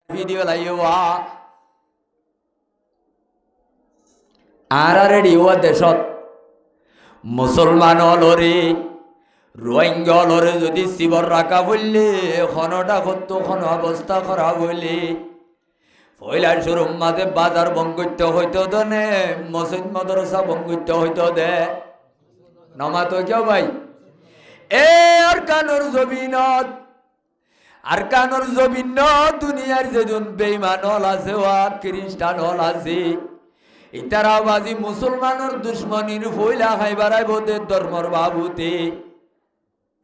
Video লাইওয়া আর radio দেশত মুসলমান অলরে রোহিঙ্গা অলরে যদি শিবর রাখা বললে খনটা করতো খন অবস্থা খারাপ হইলে পয়লার শুরুর মাঝে বাজার বঙ্গিত হইতো দনে মসজিদ মাদ্রাসা বঙ্গিত হইতো দে নমাতো কেউ ভাই এ আর কানুর জমিনত আর কানুর জমিনত দুনিয়ার যেজন বেঈমান হল আছে ও খ্রিস্টান হল আছে ইতারা বাজি মুসলমানের দুশ্মনীর ফইলা খাইবার বোধে ধর্মর বাবুতে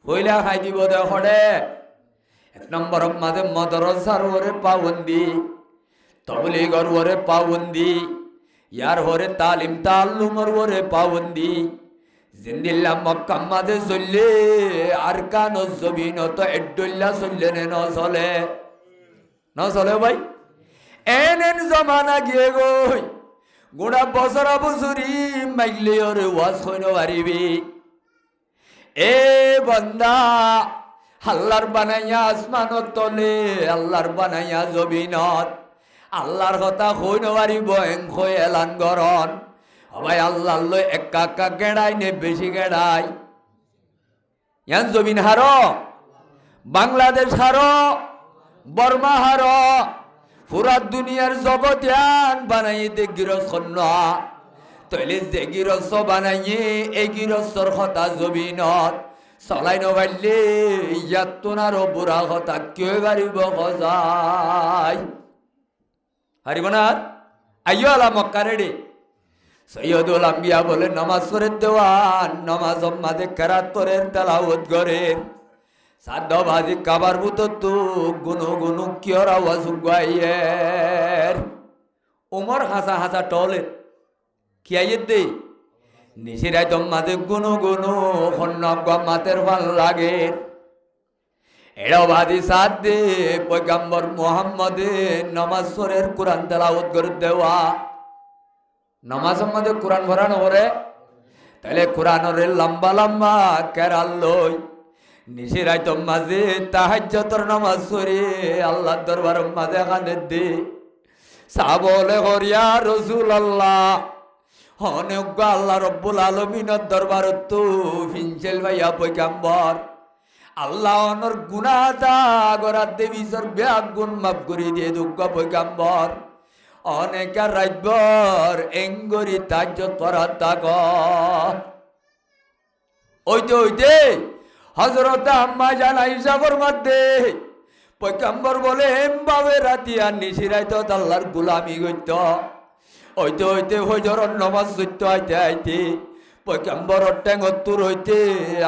ফইলা খাই দিব দে হরে এক নম্বর মাঝে মাদ্রাসার ওরে পাবন্দি তবলিগর ওরে পাবন্দি ইয়ার হরে তালিম তাল্লুমর ওরে পাবন্দি জিন্দিল্লা মক্কা মাঝে চললে আর কানো জমিন তো এড্ডুল্লা চললে নে ন চলে ভাই এন জমানা গিয়ে গই গোড়া বছর বছরি মাইলে ওরে ওয়াজ হইন পারিবি এ বন্দা আল্লাহর বানাইয়া আসমানত তলে আল্লাহর বানাইয়া জমিনত আল্লাহর কথা হইন পারিব এংখ এলান গরন ভাই আল্লাহ লই একা একা গেড়াই নে বেশি গেড়াই ইয়ান জমিন হারো বাংলাদেশ হারো বর্মা হারো পুরা দুনিয়ার জগতিয়ান বানাইতে গিরস্ত তৈলে যে গিরস্ত বানাইয়ে এই গিরস্তর কথা জমিনত চলাই নবাইলে ইয়াত তোনারও বুড়া কথা কেউ গাড়িব খজাই হারিব না আইও আলা মক্কা রেডি সৈয়দুল আম্বিয়া বলে নামাজ পড়ে দেওয়ান নামাজ মাঝে কেরাত করে তেলাওয়াত করে সাদ্দ ভাজি কাবার বুতো তু গুনু গুনু কিয়র আওয়াজ গাইয়ের উমর হাসা হাসা টলে কি আইয়ে দে নিশিরাই তো মাঝে গুনু গুনু খন্নক মাতের ভাল লাগে এড়ো ভাজি সাদ দে পয়গম্বর মুহাম্মদে নামাজ পড়ে কোরআন তেলাওয়াত করে দেওয়া নামাজের মধ্যে কোরআন ভরানো করে তাহলে কোরআনের লম্বা লম্বা কেরাল লই নিশি রাইত মাঝে তাহাজ্জুদের নামাজ পড়ে আল্লাহর দরবারের মাঝে কানে দে সাবলে হরিয়া রাসূলুল্লাহ অনেক আল্লাহ রব্বুল আলামিনের দরবারত তো ফিনচেল ভাইয়া পয়গম্বর আল্লাহ অনর গুনাহ দা গরাত দেবী সর ব্যাগ গুণ মাফ করে দিয়ে দুঃখ পয়গম্বর অনেক রাইবর এঙ্গরি তাজ্য তোরা তাগ ওইতে হজরত আম্মা জান আয়েশা ফরমাতে পয়গম্বর বলে এমভাবে রাতি আর নিশিরাইত আল্লাহর গোলামি করত ওইতে হজরত নামাজ পড়তে আইতে পয়গম্বর টেঙ্গর তুর হইতে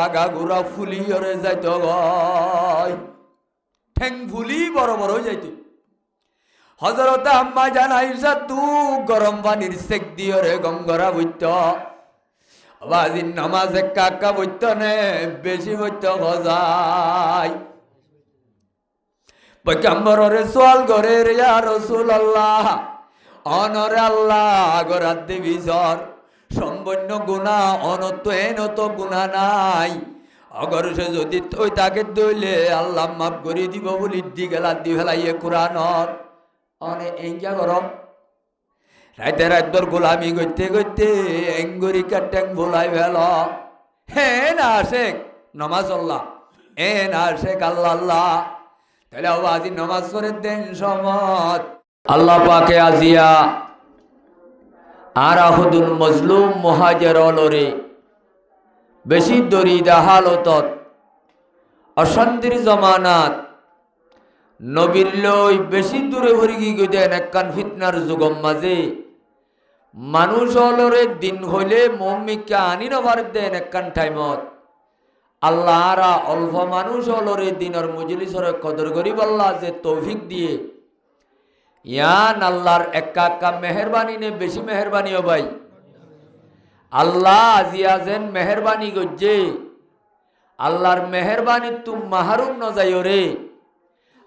আগা গুড়া ফুলি ওরে যাইত গয় ঠেং ফুলি বড় বড় হয়ে যাইত হজরত আম্মা জান আয়েশা তু গরম পানির সেক দিও রে গঙ্গরা বইত বাজিন নামাজে কাকা বইত নে বেশি বইত হজাই পয়গম্বরে সোয়াল করে রে ইয়া রাসূলুল্লাহ অনরে আল্লাহ গরাত দেবী জর সম্পূর্ণ গুনাহ অনত এনত গুনাহ নাই অগর সে যদি তুই তাকে দইলে আল্লাহ মাফ করে দিব বলি দি গেলা দি ফেলাইয়ে কোরআনত অনে এঙ্গা গরম রাইতে রাতর গোলামি করতে করতে এঙ্গুরি কাটেং ভোলাই ভেল হে না শেখ নমাজ আল্লাহ হে না শেখ আল্লাহ তাহলে আজি নমাজ করে দেন সমত আল্লাহ পাকে আজিয়া আর আহুদুল মজলুম মুহাজির অলরে বেশি দরিদা হালতত অশান্তির জমানাত নবীর লই বেশি দূরে ভরিগি গেদেন একখান ফিতনার যুগম মাঝে মানুষ অলরে দিন হইলে মম্মিকে আনি নবার দেন একখান টাইমত আল্লাহ আরা অল্প মানুষ অলরে দিনের মজলিসরে কদর করিব আল্লাহ যে তৌফিক দিয়ে ইয়ান আল্লাহর একা একা মেহরবানি নে বেশি মেহরবানি ও ভাই আল্লাহ আজিয়া যেন মেহরবানি গজ্জে আল্লাহর মেহরবানি তুম মাহরুম ন যাইও রে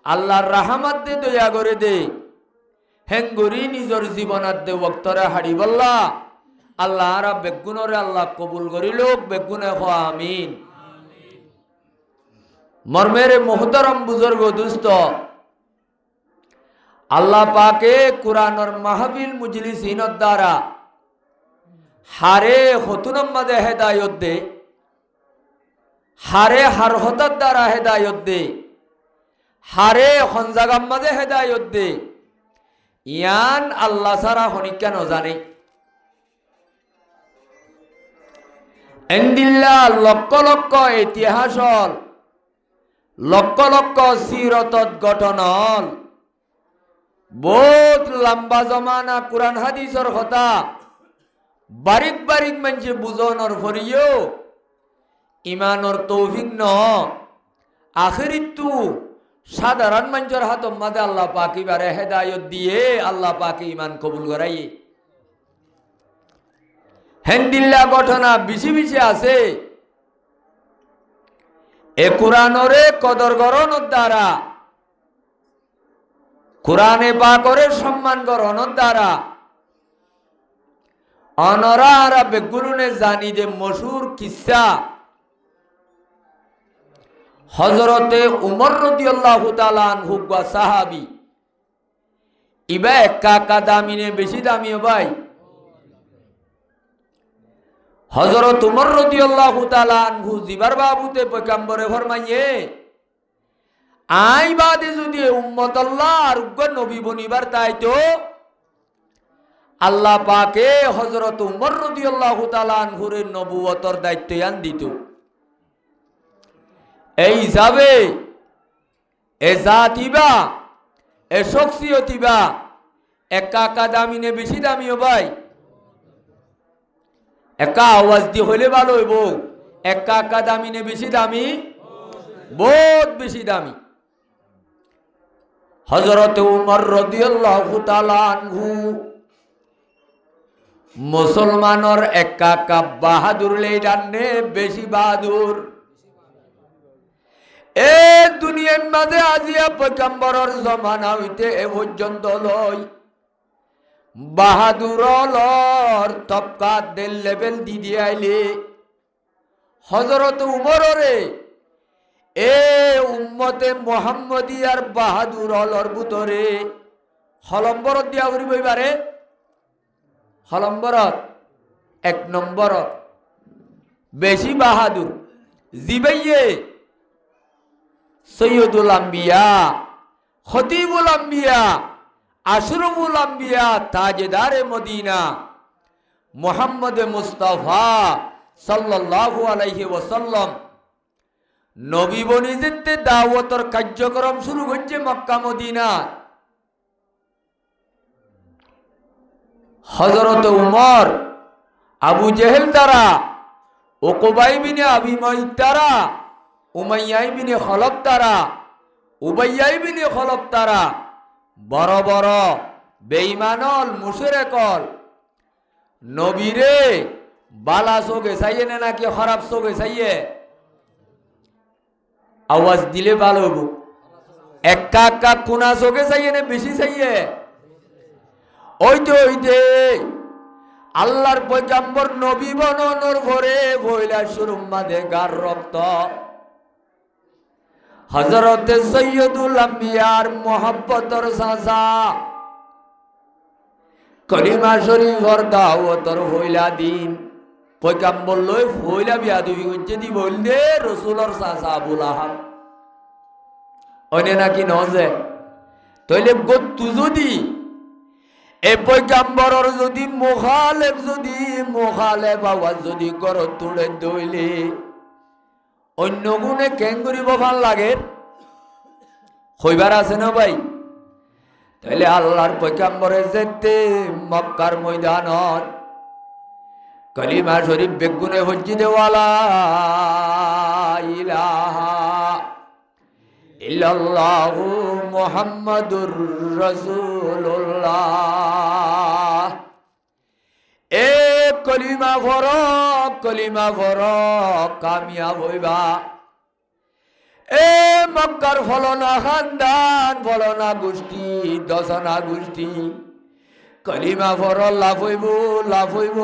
আল্লাহর রাহমত দে দয়া করে দে হেঙ্গুরি নিজর জীবনাত দে ওক্তরে হাড়ি বল্লা আল্লাহ আরা বেগুনরে আল্লাহ কবুল করিল বেগুনে হ আমিন মর্মেরে মোহতারম বুজুর্গ দুস্থ আল্লাহ পাকে কুরআনের মাহফিল মুজলিসিনের দ্বারা হারে হতুনম মাঝে হেদায়ত দে, হারে হার হতার দ্বারা হেদায়ত দে, হারে হনজাগাম মাঝে হেদায়ত দে। ইয়ান আল্লাহ সারা হনিকা ন জানে। এন্দিল্লা লক্ষ লক্ষ ইতিহাস হল, লক্ষ লক্ষ সিরতত গঠন হল, বহুত লম্বা জমানা কুরআন হাদিসর কথা বারিক বারিক মানুষে বুঝনর ফরিও ইমানর তৌফিক ন আখিরিতু সাধারণ মানুষের হাত মাঝে আল্লাহ পাক এবারে হেদায়ত দিয়ে আল্লাহ পাকে ইমান কবুল করাই। হেন্দিল্লা ঘটনা বেশি বেশি আছে। এ কুরআনরে কদর গরণের দ্বারা, কুরআনে পাকের সম্মান গরণের দ্বারা অনরা আরা বেগুনে জানি যে মশহুর কিসসা হযরতে উমর রাদিয়াল্লাহু তাআলা আনহু গা সাহাবী ইবা একা দামিনে বেশি দামি ভাই। হযরত উমর রাদিয়াল্লাহু তাআলা আনহু জিবার বাবুতে পয়গম্বরে ফরমাইয়ে আই বাদে যদি উম্মত আল্লাহ আর নবী বনিবার তাইতো আল্লাহ পাকে হযরত উমর রাদিয়াল্লাহু তাআলা আনহুর নবুয়তর দায়িত্ব আন দিত। এই হিসাবে এ জাতিবা এ শখসিয়তিবা একা দামিনে বেশি দামিও ভাই। একা আওয়াজ দিয়ে হইলে ভালো হইব, একা দামিনে বেশি দামি, বহুত বেশি দামি। হযরত উমর রাদিয়াল্লাহু তাআলা আনহু মুসলমানর একা বাহাদুর লেইডানে বেশি বাহাদুর। এ দুনিয়ার মাঝে আজিয়া পয়গম্বরের জমানা হইতে এ পর্যন্ত লয় বাহাদুর লর তবকাত দেল লেভেল দি দিয়ে আইলে হযরত উমররে এ উম্মতে মুহাম্মদিয়ার বাহাদুর লর ভিতরে হলম্বরত দিয়া উড়িব এবারে। হলম্বরত এক নম্বর বেশি বাহাদুর জিবাইয়ে সৈয়দুল আম্বিয়া, খতিবুল আম্বিয়া, আশরাফুল আম্বিয়া, তাজদারে মদিনা মুহাম্মদ মুস্তাফা সাল্লাল্লাহু আলাইহি ওয়াসাল্লাম নবী বনিজতে দাওয়াতের কার্যক্রম শুরু হচ্ছে মক্কা মদিনা। হযরত উমর আবু জেহেল দ্বারা, উকবা ইবনে আবি মুআইত দ্বারা, উমাইয়া ইবনে খলফ দ্বারা, উবাইয়া ইবনে খলফ দ্বারা বড় বড় বেঈমানল মুশরিকল নবীরে বালা চোখে চাইয়ে না নাকি খারাপ চোখে চাইয়ে? আওয়াজ দিলে ভালো হবো। একা কোনা চোখে চাইয়ে না বেশি চাইয়ে? ওই যে আল্লাহর পয়গম্বর নবী বননোর পরে বইলা শুরুম মাঝে গার রক্ত হযরতে সৈয়দুল আম্বিয়ার মোহাব্বতর সাজা কলিমা শরীফর দাওয়াতর হইলা দিন পয়গম্বর লই হইলা বিয়াদবি করছে দি বললে রাসূলের সাজা আবু লাহাব ওনে নাকি নজে তইলে গত্তু যদি এ পয়গম্বরের যদি মুখালেফ আওয়াজ যদি গরত তুলে দইলে অন্য গুণে কেন করিব ভাল লাগে হইবার আছে না ভাই? তাইলে আল্লাহর পয়গম্বরে যেতে মক্কার ময়দানত কলিমা শরীফ বেগুনে হজ্জি দেওয়ালা ইলাহা ইল্লাল্লাহু মুহাম্মাদুর রাসূলুল্লাহ এ কলিমা ফরক কামিয়াব হইবা। এ মক্কার ফলনা খানদান, ফলনা গোষ্ঠী, দশনা গোষ্ঠী কলিমা ফর লাভ হইব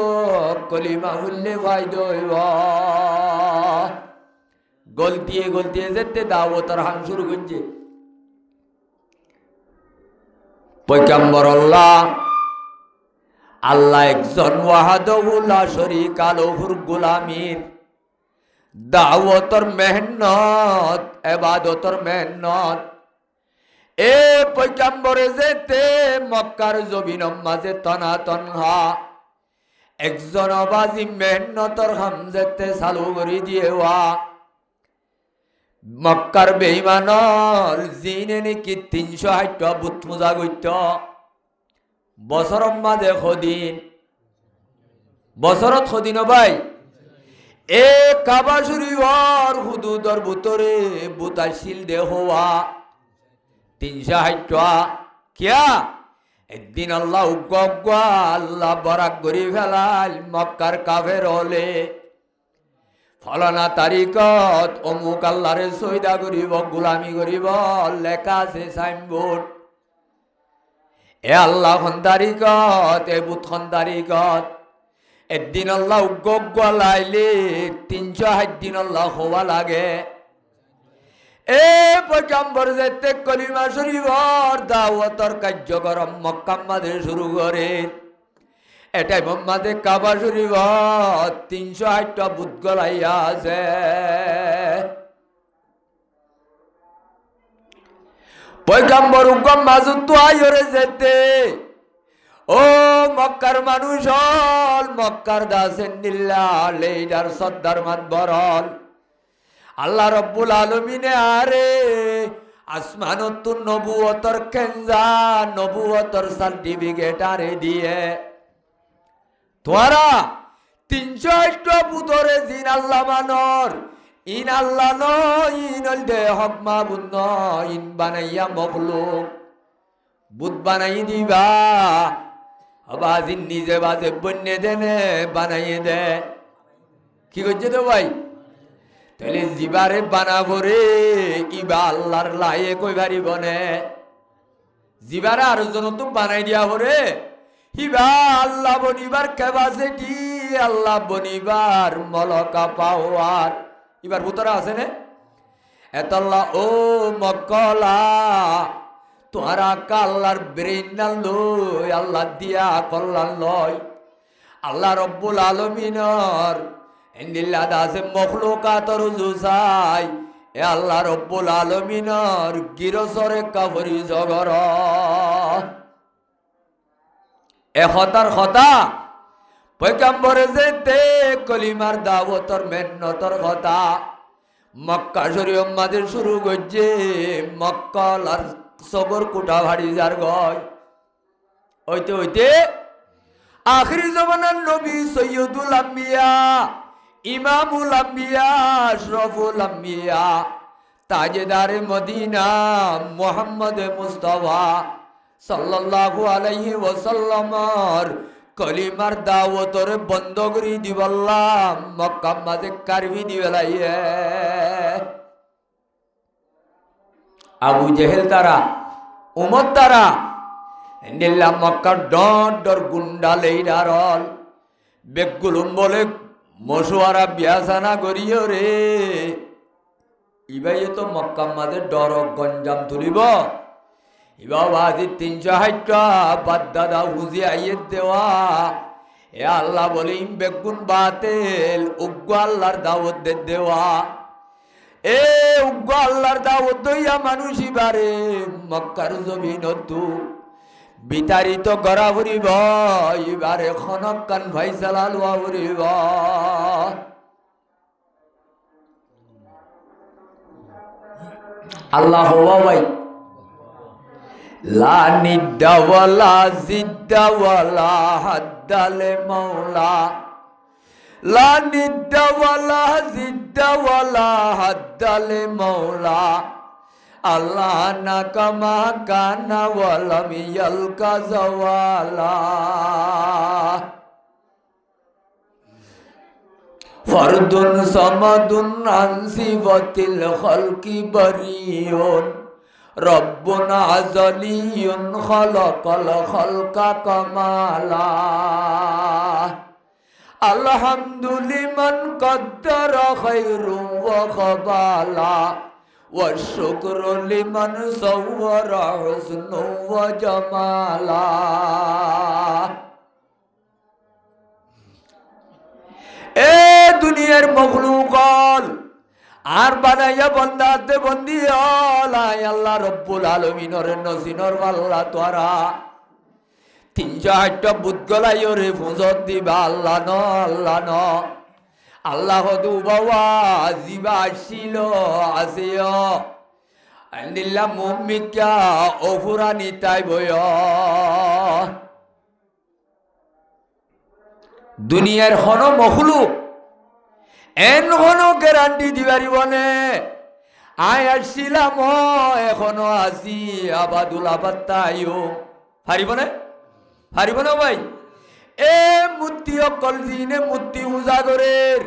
কলিমা হইলে ফায়দা হইব। গলতিয়ে যেতে দাওয়াতের হান শুরু করছে। পয়গম্বর আল্লাহ আল্লাহ একজন ওয়াহাদাহু লা শরীকা লাহুর গোলামীর দাওয়াতর মেহনত ইবাদতর মেহনত এ পয়গম্বরে যেতে মক্কার জমিনের মাঝে তনা তনহা একজন বাজি মেহনতর হামজেতে চালু করে দিয়েওয়া মক্কার বেঈমানর জিনে নাকি 360 বুত পূজা করত বছরের মাঝে সদিন বছরত সদিন ভাই এ কাবা শরীফর হুদুদর ভিতরে বুত আসিল দে হওয়া 360 কিয়া একদিন আল্লাহ উগ্গা আল্লাহ বরাক করি ফেলাল মক্কার কাফের হলে ফলানা তারিখত অমুক আল্লাহরে সৈদা করিব গোলামি করিব লেখা আছে সাইনবোর্ড এ আল্লাহ খন তারিখত এ বুথ খন তারিখত একদিন আল্লাহ উগ্গা লাইলে 360 দিন আল্লাহ হওয়া লাগে এ পয়গম্বর যেতে কলিমা শরীফর দাওয়াতর কার্যক্রম মক্কা মাঝে শুরু করে এটাই মোহাম্মদে কাবা শরীফত 360 বুত গলাইয়া আছে পয়গম্বর উগম মাজুত তো আইরে যেতে ও মক্কার মানুষ হল মক্কার দাসেন নিল্লা লেইডার সর্দার মাতবরল আল্লাহ রব্বুল আলমিনে আরে আসমানত নবুয়তর কেঞ্জা নবুয়তর সার্টিফিকেট আরে দিয়ে তোরা 360 বুতরে জিন আল্লাহ মানর ইন আল্লাহ ন ইন দে হক মাবুদ ন ইন বানাইয়া মখলুক বুত বানাই দিবা আবাজিন নিজে বাজে বন্যে দেনে বানাইয়ে দে কি করছে তো ভাই তাহলে জিবারে বানাবো রে ইবা আল্লাহর লায়ে কইবারি বনে জিবারে আর জন তো বানাই দিয়া হরে ইবা আল্লাহ বনিবার কেবাসে কি আল্লাহ বনিবার মলকা পাওয়ার ইবার ভুতরা আছে নে এতল্লাহ ও মক্কলা তোরা কাল্লার ব্রেন লই আল্লাহ দিয়া কল্যাণ লয় আল্লাহ রব্বুল আলমিনর ইন্দিল্লা দাসে মখলুকাতর জুসাই এ আল্লাহ রব্বুল আলমিনর গিরসরে কাফরি জগর এ হতার কথা পয়গম্বরে যেতে কলিমার দাওয়াতর মেহনতর কথা মক্কা শরীফ মাঝে শুরু করছে মক্কাল আর সবর কুটা ভাড়ি যার গয় হইতে হইতে আখিরি জমানার নবী সৈয়দুল আম্বিয়া ইমামুল আম্বিয়া আশরাফুল আম্বিয়া তাজেদারে মদিনা মুহাম্মদ মুস্তাফা সাল্লাল্লাহু আলাইহি ওয়াসাল্লামর কলিমার দাওয়াতর বন্ধ করে দিবল্লাম মক্কা মাঝে কারবি দিবেলাইয়ে আবু জেহেল তারা উমর তারা নিল্লা মক্কার ডর ডর গুন্ডা লেইডারল বেগুলুম বলে মশুয়ারা বিয়াসানা করিও রে ইবাই তো মক্কা মাঝে ডর গঞ্জাম তুলিব ইবা বাজি 360 বাদ দাদা হুজি আইয়ে দেওয়া এ আল্লাহ বলে বেগুন বাতেল উগ্র আল্লাহর দাওয়াত দেওয়া এ উগ্র আল্লাহর দাওয়াত দইয়া মানুষ ইবারে মক্কার জমিনত বিতাড়িত করা ফুরিব এবারে খনক কান ভাই চালালোয়া ফুরিব আল্লাহ ভাই লা নিদ্দাওয়ালা জিদ্দাওয়ালা হাদ্দালে মৌলা লা নিদ্দাওয়ালা জিদ্দাওয়ালা হাদ্দালে মৌলা আল্লাহ না কামা কানা ওয়ালাম ইয়ালকা জাওয়ালা ফরদুন সামাদুন আনসিবাতিল খালকি বারিউন রব্বুন আযালিয়ুন খালাকাল খালকা কামালা আলহামদুলিমান কদ্দারা খায়রু ওয়া খাবালা والشكر لمن صور حسنا وجمالا এ দুনিয়ার মখলুকল আর বানাইয়া বন্দাতে বন্দি আলাই আল্লাহ রব্বুল আলামিনের নসিনর আল্লাহ তোরা 308টা বুত গলাই রে ফুজত দিবা আল্লাহ ন আল্লাহ ন আল্লাহ দু বাবা জিবা ছিল আসিও আন্দিল্লা মুমিকা ওফুরানি তাই বয় দুনিয়ার হন মখলুক এন হন গ্যারান্টি দিবারি বনে আয় আসছিলাম এখনো আসি আবাদুল আবাদ তাইও হারিব না ভাই এ মূর্তি অকল দিনে মূর্তি উজাগরের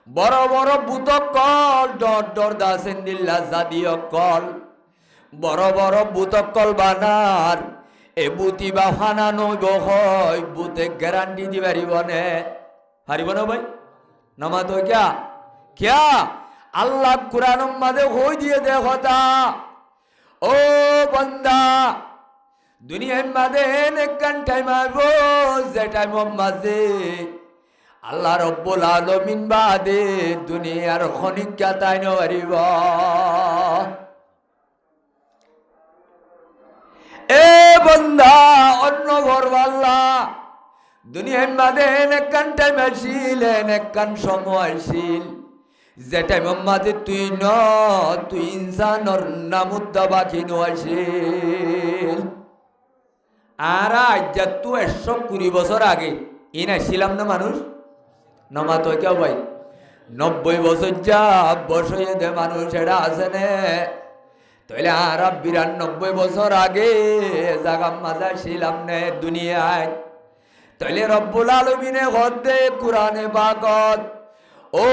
বড় বড় বুতকল ডর ডর দাসেন দিল্লা জাদি অকল বড় বড় বুতকল বানার এ বুতি বা ফানানো হয় বুতে গ্যারান্টি দিবারিব নে হারিব না ভাই নামা তো ক্যা আল্লাহ কুরআন মাঝে হই দিয়ে দেখতা ও বান্দা দুনিয়ার মাঝে একখান টাইম আইব যে টাইম মাঝে আল্লাহ রব্বুল আলামিন বাদে দুনিয়ার খনিকা তাই নরিব এ বান্দা অন্য ঘরওয়ালা দুনিয়ার মাঝে একখান টাইম আসিল একখান সময় আসিল যে টাইম মাঝে তুই ইনসানর নামুদ্দা বাকি আসিল আর আজ তো 120 বছর আগে ইন আসছিলাম না মানুষ নমা তো কেউ ভাই 90 বছর যা বসে দে মানুষ এটা আছে নে তাহলে আর 92 বছর আগে জাগাম মাজা ছিলাম নে দুনিয়ায় তাহলে রব্বুল আলামিনে হদে কুরআনে বাগত ও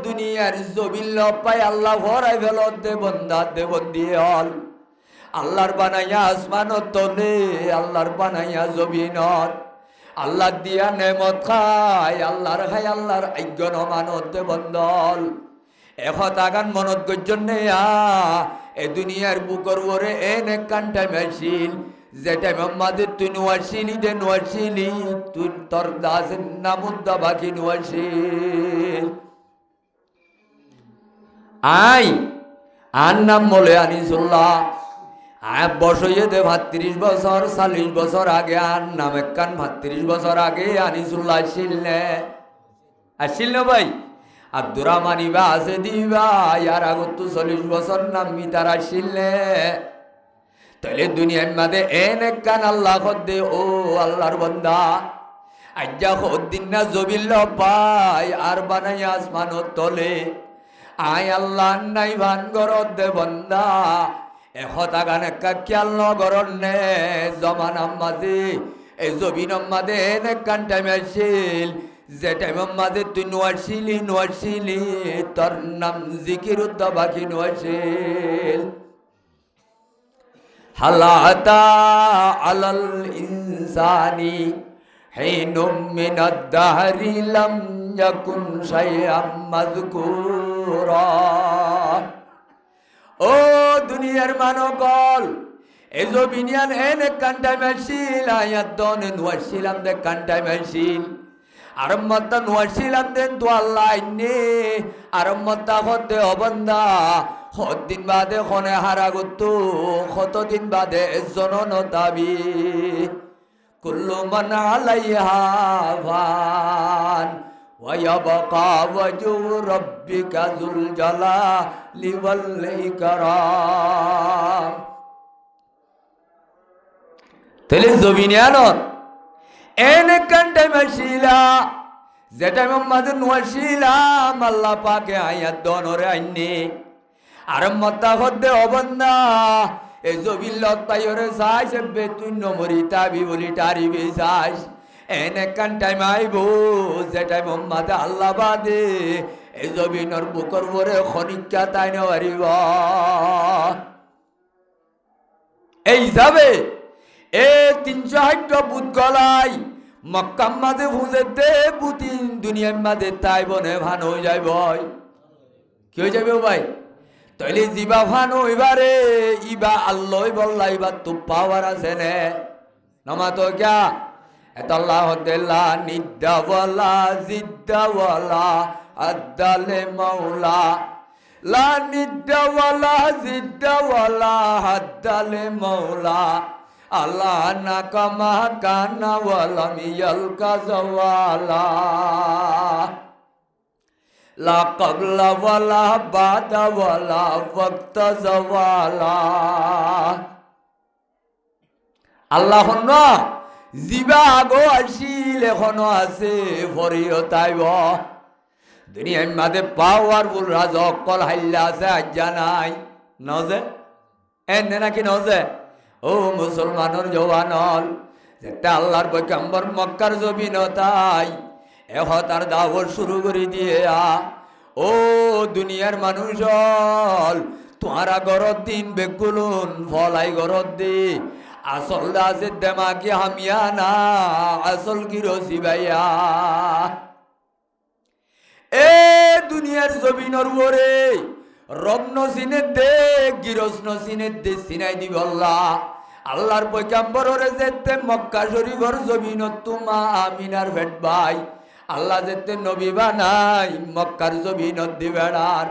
দুনিয়ার জবিল পাই আল্লাহ ভরাই ফেলত দে বন্দা দে বন্দি হল আল্লাহর বানাইয়া আসমানত তলে আল্লাহর বানাইয়া জমিনত আল্লাহ দিয়া নেমত খায় আল্লাহর খাই আল্লাহর আজ্ঞন মানত বন্দল একতা গান মনত গজন্যে এ দুনিয়ার বুকর ওরে এন একখান টাইম আসিল যে টাইম আমাদের তুই নোয়াছিলি দে নোয়াছিলি তুই তোর দাসের নামুদ্দা বাকি নোয়াছিল আই আর নাম বলে আনিসুল্লাহ বসইয়ে দে 32 বছর 40 বছর আগে আর নাম একখান 32 বছর আগে আনিসুল্লাহ আসছিল না ভাই আব্দুর রহমান ইবা আছে দিবা ইয়ার আগত 40 বছর নাম মিতার আসছিল তাহলে দুনিয়ার মাঝে এন একখান আল্লাহ খদ্দে ও আল্লাহর বন্দা আজ্জা খদ্দিন না জবিল্ল পাই আর বানাই আসমানত তলে আয় আল্লাহ নাই ভান গরত দে বন্দা একতা গান একা খেয়াল নগরণ নে জমানার মাঝে এই জবিনের মাঝে একখান টাইম আসছিল যে টাইমের মাঝে তুই নোয়ারছিলি তোর নাম জিকির উদ্দা বাকি নোয়াছিল হালাতা আলাল ইনসানি হিনুম মিনাদ দাহরি লাম ইয়াকুন শাইআম মাযকুরা ও দুনিয়ার মানবল এই জবিনিয়ান এন একখান টাইম আসিল আয়াত দন নোয়াছিলাম দে একখান টাইম আসিল আরম্মতা নোয়াছিলাম দেন তো আল্লাহ আইনে আরম্মতা হতে অবন্দা দিন বাদে খনে হারা গত কতদিন বাদে জনন দাবি কুল্লু মান আলাইহা ফান ওয়ায়াবকা ওয়াজু রাব্বিকা যুল জালালি ওয়াল ইকরাম তাহলে জমিনিয়ানত এন একখান টাইম আসিলা যে টাইম মাঝে নোয়াছিলাম আল্লাহ পাকে আয়াত দনরে আইনে আরম্মতা হদ্দে অবন্দা এই জবিল্লত পাইরে চাইছে বেতুন নমরি তাবি বলি টারিবি চাইস এন একখান টাইম আইব যে টাইম মাঝে আল্লাহ বাদে এই জবিনর বুকর বরে খনিকা তাই নারিব এই যাবে এ 360 বুত গলাই মক্কার মাঝে ফুজে দে বুতিন দুনিয়ার মাঝে তাই বনে ভান হয়ে যাইব কি হয়ে যাবে ভাই তইলে জিবা ফানো এবারে ইবা আল্লাহ বললা ইবা তো পাওয়ার আছে নে নমা তো ক্যা এতাল্লাহ দেল্লা নিদ্দাওয়ালা জিদ্দাওয়ালা আদালে মাওলা লা নিদ্দাওয়ালা জিদ্দাওয়ালা আদালে মাওলা আল্লাহ না কামা কানা ওয়ালা মিয়াল কাজাওয়ালা লা ক্বাবলা ওয়ালা বাদা ওয়ালা ওয়াক্তা জাওয়ালা আল্লাহ না জিবা আগো আসিল এখনো আছে ভরিও তাইব দুনিয়ার মাঝে পাওয়ারফুল রাজ অকল হাইল্লা আছে আজ্ঞা নাই নজে এনে নাকি নজে ও মুসলমানের জওয়ানল যেটা আল্লাহর পয়গম্বর মক্কার জমিন তাই তার দাওয়াত শুরু করে দিয়ে ও দুনিয়ার মানুষ তোমারা গরত দিন বেগুলুন ফলাই গরত দি আসল আছে দেমাকি হামিয়া না আসল কি রসি ভাইয়া এ দুনিয়ার জমিনের উপরে রব নসিনের দে গিরস নসিনের দে সিনাই দিব আল্লাহর পয়গম্বরের যেতে মক্কা শরীফের জমিনত তোমা আমিনার ভেট ভাই আল্লাহ যেতে নবী বানাই মক্কার জমিনত দিবেড়ার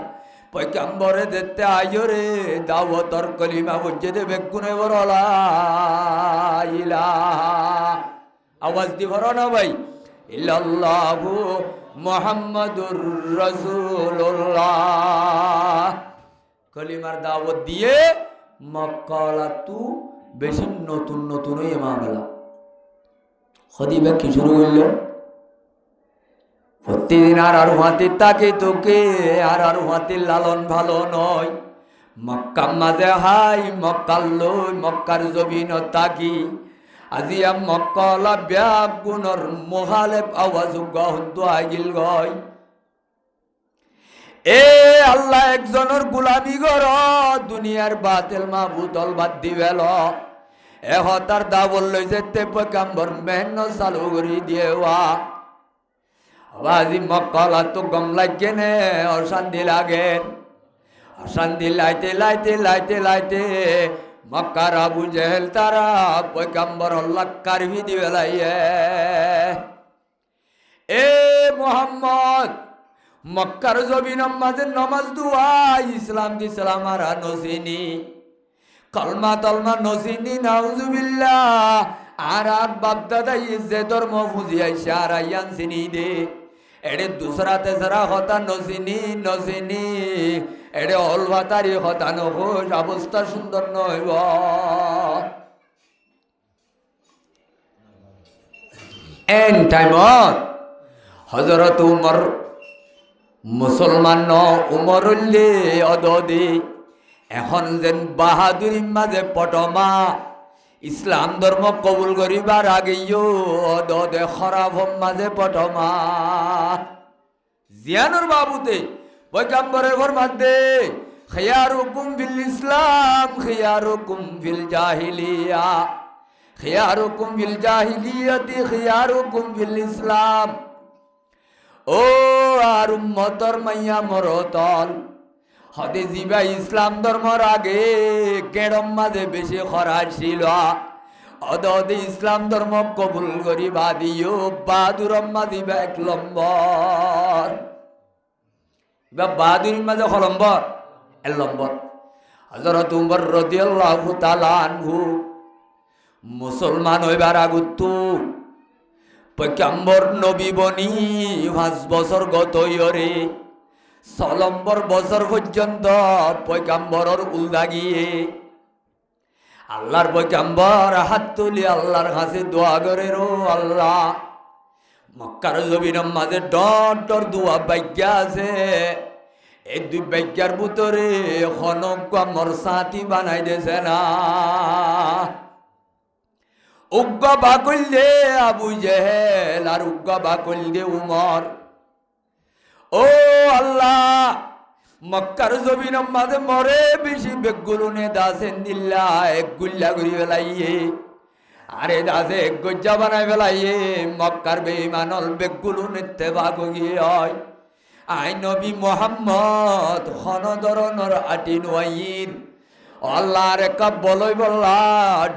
পয়গম্বরে যেতে আইরে দাওয়াতর কলিমা বুঝে দেবে গুনে বড়লা ইলাহা আওয়াজ দিব না ভাই ইল্লাল্লাহু মুহাম্মাদুর রাসূলুল্লাহ কলিমার দাওয়াত দিয়ে মক্কালা তু বেশি নতুন নতুন ইমামেলা খদিবা কি শুরু করলো প্রতিদিন আর হুয়াতি তাকে তোকে আর হুয়াতির লালন ভালো নয় মক্কা মাঝে হাই মক্কার লই মক্কার জমিন তাকি আজিয়া মক্কালা ব্যাগ গুণর মহালেপ আওয়াজ গহন্তু আগিল গয় এ আল্লাহ একজনের গুলামি গর দুনিয়ার বাতিল মাহবুদল বাদ দিবেল তার দাবল লই যেতে পয়গম্বর মেহনত চালু করে দিয়েওয়া আজি মক্কালা তো গম লাগে নে অশান্তি লাগে অশান্তি লাইতে লাইতে লাইতে লাইতে মক্কার আবু জেহেল তারা পয়গম্বর আল্লাহ কারভি দিবে লাইয়ে এ মোহাম্মদ মক্কার জমিনের মাঝে নমাজ দুয়া ইসলাম দি সালাম আর নসিনি কলমা তলমা নসিনি নাউজুবিল্লাহ আর বাপ দাদা ইজ্জে ধর্ম ফুজিয়াইছে আর আইয়ান চিনি দে এড়ে দুসরা তেসরা হতা নসিনি নসিনি এড়ে অলভাতারি হতা নখোশ অবস্থা সুন্দর নইব এন টাইমত হযরত উমর মুসলমান উমরুল্লে অদদি এখন যেন বাহাদুরি মাঝে পটমা ইসলাম ধর্ম কবুল করিবার আগেও অদদে খরাব মাঝে পটমা জিয়ানুর বাবুতে পয়গম্বরের ফরমাতে খিয়ারুকুম ফিল ইসলাম খিয়ারুকুম ফিল জাহিলিয়া খিয়ারুকুম ফিল জাহিলিয়াতি খিয়ারুকুম ফিল ইসলাম ও আর উম্মতর মাইয়া মরতল হদে জিবা ইসলাম ধর্মর আগে কেড়ম মাঝে বেশি খরাজ ছিল অদে ইসলাম ধর্ম কবুল করি বাদিও বাহাদুর মাঝিবা এক লম্বর বা বাহাদুরির মাঝে হলম্বর এক লম্বর হযরত উমর রাদিয়াল্লাহু তাআলা আনহু মুসলমান হইবার আগুতু পয়গম্বর নবী বনি 5 বছর গত ইয়রে 6 নম্বর বছর পর্যন্ত পয়গম্বরের উলদাগিয়ে আল্লাহর পয়গম্বর হাত তুলি আল্লাহর কাছে দোয়া করে রো আল্লাহ মক্কার জমিনের মাঝে ডর ডর দোয়া বাক্যা আছে এই দুই বাক্যার ভিতরে খনক আমার সাথী বানাই দিয়েছে না উগ্গা বাকল্লে আবু জেহেল আর উগ্গা বাকল্লে উমর ও আল্লাহ মক্কার জমিনের মাঝে মরে বেশি বেগুলুনে দাসেন দিল্লা এক গুল্লা ঘুরি বেলাইয়ে আরে দাসে এক গজ্জা বানাই বেলাইয়ে মক্কার বেঈমানল বেগুলুনে তেবা গিয়ে হয় আই নবী মোহাম্মদ খন ধরনের আটিন ওয়াইন আল্লাহর একা বলই বললা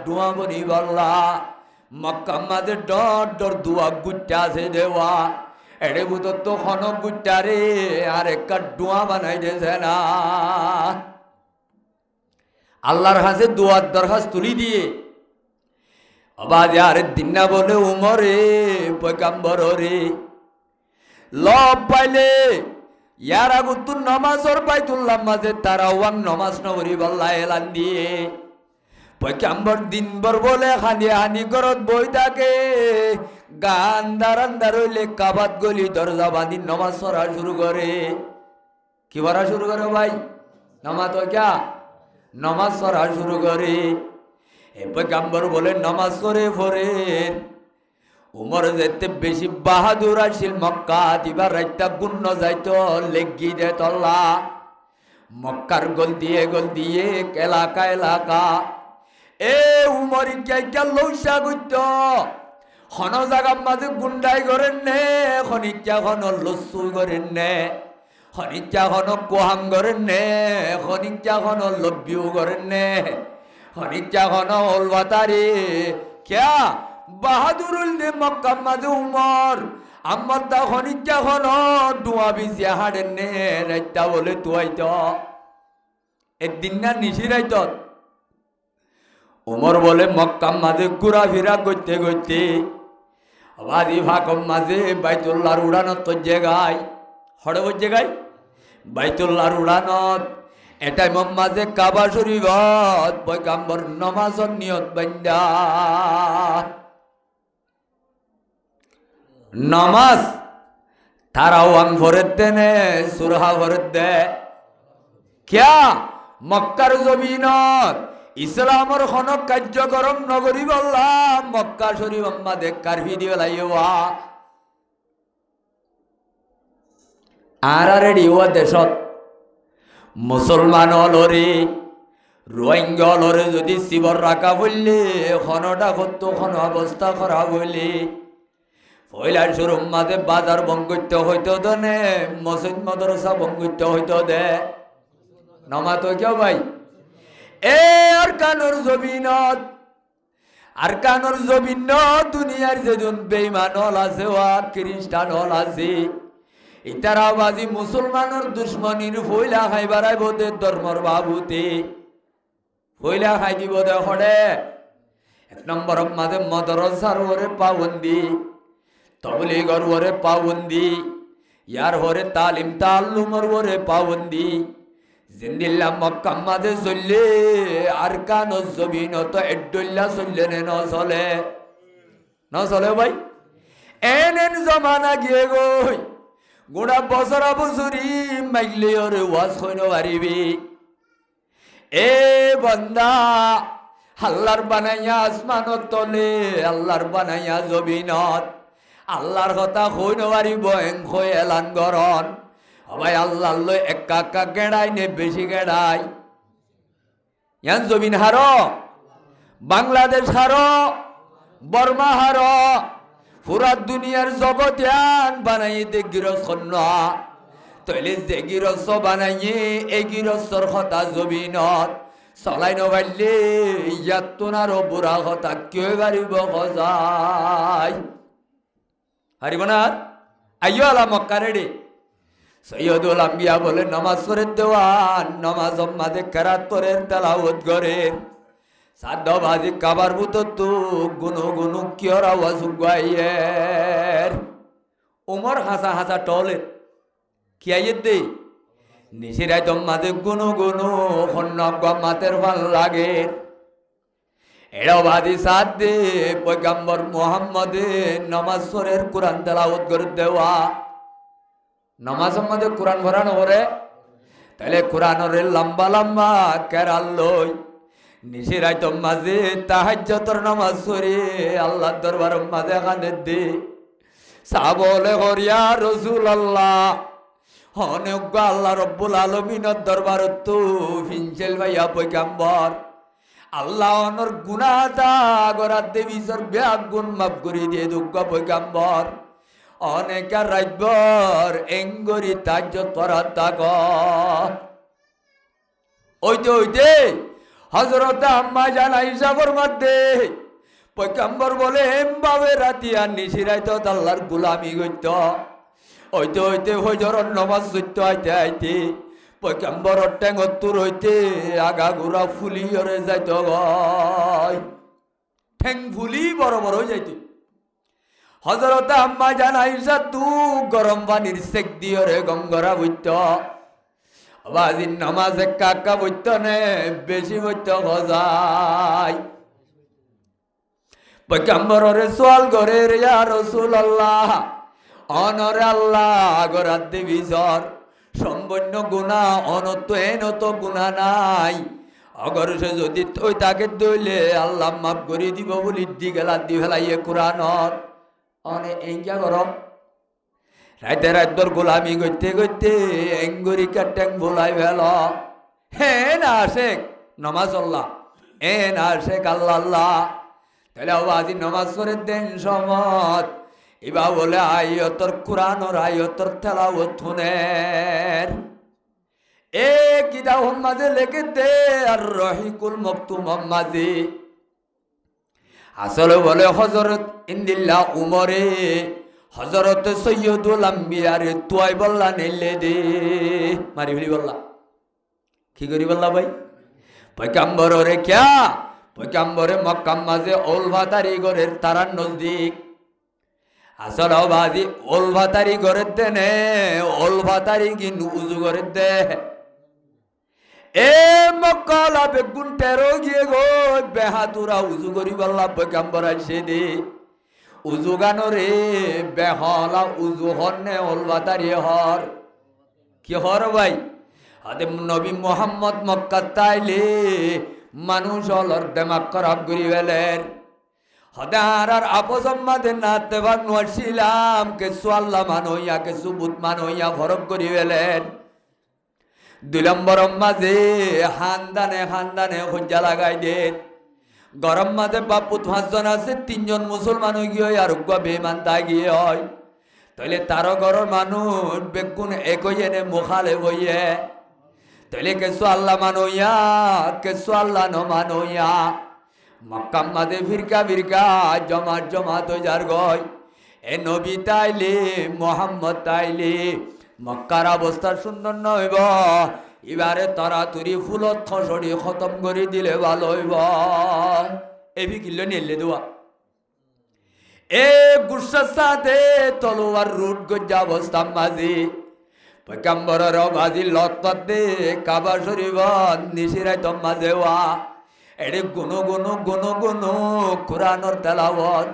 ডুয়া বনি বললা মক্কা মাঝে ডর ডর দুয়া গুট্টা আছে দেওয়া এড়ে বুধ তো খন গুট্টা রে আর একা ডুয়া বানাই দিয়েছে না আল্লাহর কাছে দুয়ার দরখাস্ত তুলি দিয়ে আবার আর দিন না বলে উমরে পয়গাম্বর রে লব পাইলে ইয়ার আগত নমাজর বাইতুল্লাহ মাঝে তারা ওয়ান নমাজ নবরি বল্লা এলান দিয়ে পয়গাম্বর দিনভর বলে হানি হানি করত বই থাকে গান দারান্দার হইলে কাবাত গলি দরজা বাঁধি নমাজ পড়া শুরু করে কি পড়া শুরু করে ভাই নমাজ তো ক্যা নমাজ পড়া শুরু করে এ পয়গাম্বর বলে নমাজ করে ফরেন উমর যেতে বেশি বাহাদুর আসিল মক্কা দিবার রাইতা গুণ্য যাইত লেগি দে তল্লা মক্কার গল দিয়ে এলাকা এলাকা এ উমরি কে লৌসা গুইত খন জাগার মাঝে গুন্ডাই করেন নে খনিকা খন লসু করেন নে খনিকা খন কোহাম করেন নে খনিকা খন লব্বিও করেন নে খনিকা খন অলবাতারি ক্যা বাহাদুরুল দে মক্কা মাঝে উমর আমার দা খনিকা খন ডুয়া বিছিয়া হাড়েন নে রাইতা বলে তুয়াইত একদিন না নিশি রাইত উমর বলে মক্কা মাঝে ঘুরা ফিরা করতে করতে বাদি ভাকম মাঝে বাইতুল্লাহর উড়ানত তো জায়গায় হড়ে ওই জায়গায় বাইতুল্লাহর উড়ানত এটাই মাঝে কাবা শরীফত পয়গাম্বর নমাজর নিয়ত বান্দা নমাজ তারাও আং ভরে দেনে সুরহা ভরে দে ক্যা মক্কার জমিনত ইসলামর খন কার্যক্রম নগরী বললাম মক্কা শরীফ আম্মা দেখার ভিডিও লাইবা আর রেডিও দেশত মুসলমান অলরে রোহিঙ্গা অলরে যদি শিবর রাখা বললে খনটা করতো খন অবস্থা খারাপ হইলে পয়লার শুরু মাঝে বাজার বঙ্গিত হইতো দনে মসজিদ মাদ্রাসা বঙ্গিত হইতো দে নমা তো কেউ ভাই এ আর কানোর জমিনত দুনিয়ার যেজন বেঈমান হল আছে ও খ্রিস্টান হল আছে ইতারা বাজি মুসলমানের দুশ্মনীর ফইলা খাই বাড়াই বোধে ধর্মর বাবুতে ফইলা খাই দিব দে হরে এক নম্বর মাঝে মদরসার ওরে পাবন্দি তবলিগর ওরে পাবন্দি ইয়ার হরে তালিম তাল্লুমর ওরে পাবন্দি জিন্দিল্লা মক্কা মাঝে চললে আর কানো জমিন তো এড্ডুল্লা চললে নে ন চলে ভাই এন জমানা গিয়ে গই গোড়া বছরা বছরি মাইলে ওরে ওয়াজ হইন পারিবি এ বন্দা আল্লাহর বানাইয়া আসমানত তলে আল্লাহর বানাইয়া জমিনত আল্লাহর কথা হইন পারিব এং হয়ে এলান গরন ভাই আল্লাহ লই একা একা গেড়াই নে বেশি গেড়াই ইয়ান জমিন হারো বাংলাদেশ হারো বর্মা হারো পুরা দুনিয়ার জগৎয়ান বানাইতে গিরস্ত তৈলে যে গিরস্ত বানাইয়ে এই গিরস্তর কথা জমিনত চলাই নবাইলে ইয়াত তোনারও বুড়া কথা কেউ গাড়িব সজাই হারিব না আইও আলা মক্কা রেডি সৈয়দুল আম্বিয়া বলে নমাজ পড়ে দেওয়ান নমাজ মাঝে কেরাত্তরের তেলাওয়াত করেন সাদ্দ ভাজি কাবার বুতো তো গুনু গুনু কিয়র আওয়াজ গাইয়ের উমর হাসা হাসা টলে কি আইয়ে দে নিশিরাই তো মাঝে গুনু গুনু খন্নগা মাতের ভাল লাগে এড়াও ভাজি সাদ দে পয়গাম্বর মুহাম্মদে নমাজ পড়ে কোরআন তেলাওয়াত করে দেওয়া নমাজের মধ্যে কোরআন ভরানো করে তাহলে কোরআনের লম্বা লম্বা কেরাল লই নিশিরাই তো মাঝে তাহাজ্জুদের নামাজ পড়ে আল্লাহর দরবারের মাঝে কানে দে সাবলে করিয়া রাসূলুল্লাহ অনেক আল্লাহ রব্বুল আলামিনের দরবারত তো ফিনচেল ভাইয়া পয়গাম্বর আল্লাহ অনর গুনাহটা গরাত দেবী সর ব্যাগ গুণ মাফ করে দিয়ে দুঃখ পয়গাম্বর অনেকা রাইবর এঙ্গরি তাজ্য তরা তাগ ওইতে হজরত আম্মা জান আয়েশা ফরমাতে পয়গম্বর বলে এমভাবে রাতি আর নিশিরাইত আল্লাহর গোলামি করত ওইতে হজরত নামাজ পড়তে আইতে পয়গম্বরের ঠ্যাঙত্তর হইতে আগা গুড়া ফুলি ওরে যাইত গয় ঠ্যাং ফুলি বড় বড় যাইত হজরত আম্মা জান আয়েশা তু গরম পানির সেক দিয়ে রে গঙ্গরা বইত বাজির নামাজে কাকা বইত নে বেশি বইত গজাই পয়গম্বরের সোয়াল করে রে ইয়া রাসূলুল্লাহ অনরে আল্লাহ গরাত দেবী জ্বর সম্পূর্ণ গুণা অনত এনত গুণা নাই অগর সে যদি ওই তাকে দইলে আল্লাহ মাফ করে দিব বলি দি গেলা দি ফেলাইয়ে কোরআনর অনে এঙ্গা গরম রাইতে রাতর গোলামি করতে করতে এঙ্গুরি কাটেং ভোলাই ফেল হে না শেখ নমাজ আল্লাহ এ না শেখ আল্লাহ আল্লাহ তাহলে আজি নমাজ করে দেন সমত ইবা বলে আয়তর কোরআনর আয়তর তেলাওয়াত শুনের এ কিতাব মাঝে লিখে দে আর রহিকুল মকতুম মাঝে আসলে বলে হযরত ইন্দিল্লাহ উমরে হযরত সৈয়দুল আম্বিয়া রে তুই বললা নেলে দে মারি ফেলি বললা কি করি বললা ভাই পয়গম্বর রে ক্যা পয়গম্বরে মক্কা মাঝে ওলভাতারি গরের তারার নজদিক আসলে বাজি ওলভাতারি গরের দে নে ওলভাতারি কিন্তু উজু গরের দে এ মক্কালা বেগুন টেরো গিয়ে গো বেহাতুরা উজু করি বললা পয়গম্বর আসে দে উজু গানো রে বেহলা উজু হরনে ওলভাতারি হর কি হর ভাই আদে নবী মোহাম্মদ মক্কা তাইলে মানুষ অলর দেমাক খারাপ করি ফেলেন হদার আর আপসম্মাদে নাতে ভাগ নছিলাম কে সোয়াল্লা মানইয়া কে সুবুত মানইয়া ফরক করি ফেলেন 2 নম্বর মাঝে হান্দানে হজ্জা লাগাই দেন গরম মাঝে বাপুত 5 জন আছে 3 জন মুসলমান হয়ে গিয়ে আর বেমান তা গিয়ে হয় তাহলে তারও ঘরের মানুষ বেগুন একই এনে মুখালে বইয়ে তাহলে কেসু আল্লাহ মানইয়া কেসু আল্লাহ ন মানইয়া মক্কা মাঝে ফিরকা জমাত হয়ে যার গয় এ নবী তাইলে মোহাম্মদ তাইলে মক্কার অবস্থা সুন্দর নইব এবারে তাড়াতাড়ি ফুলত খসড়ি খতম করে দিলে ভালো হইব এবি কিলো নিলে দেওয়া এ গুসার সাথে তলোয়ার রুট গজ্জা অবস্থা মাঝে পয়গম্বরের বাজি লতপত দে কাবা শরীফ নিশিরাইত মাঝে ওয়া এডে গুনো কোরআনর তেলাওয়াত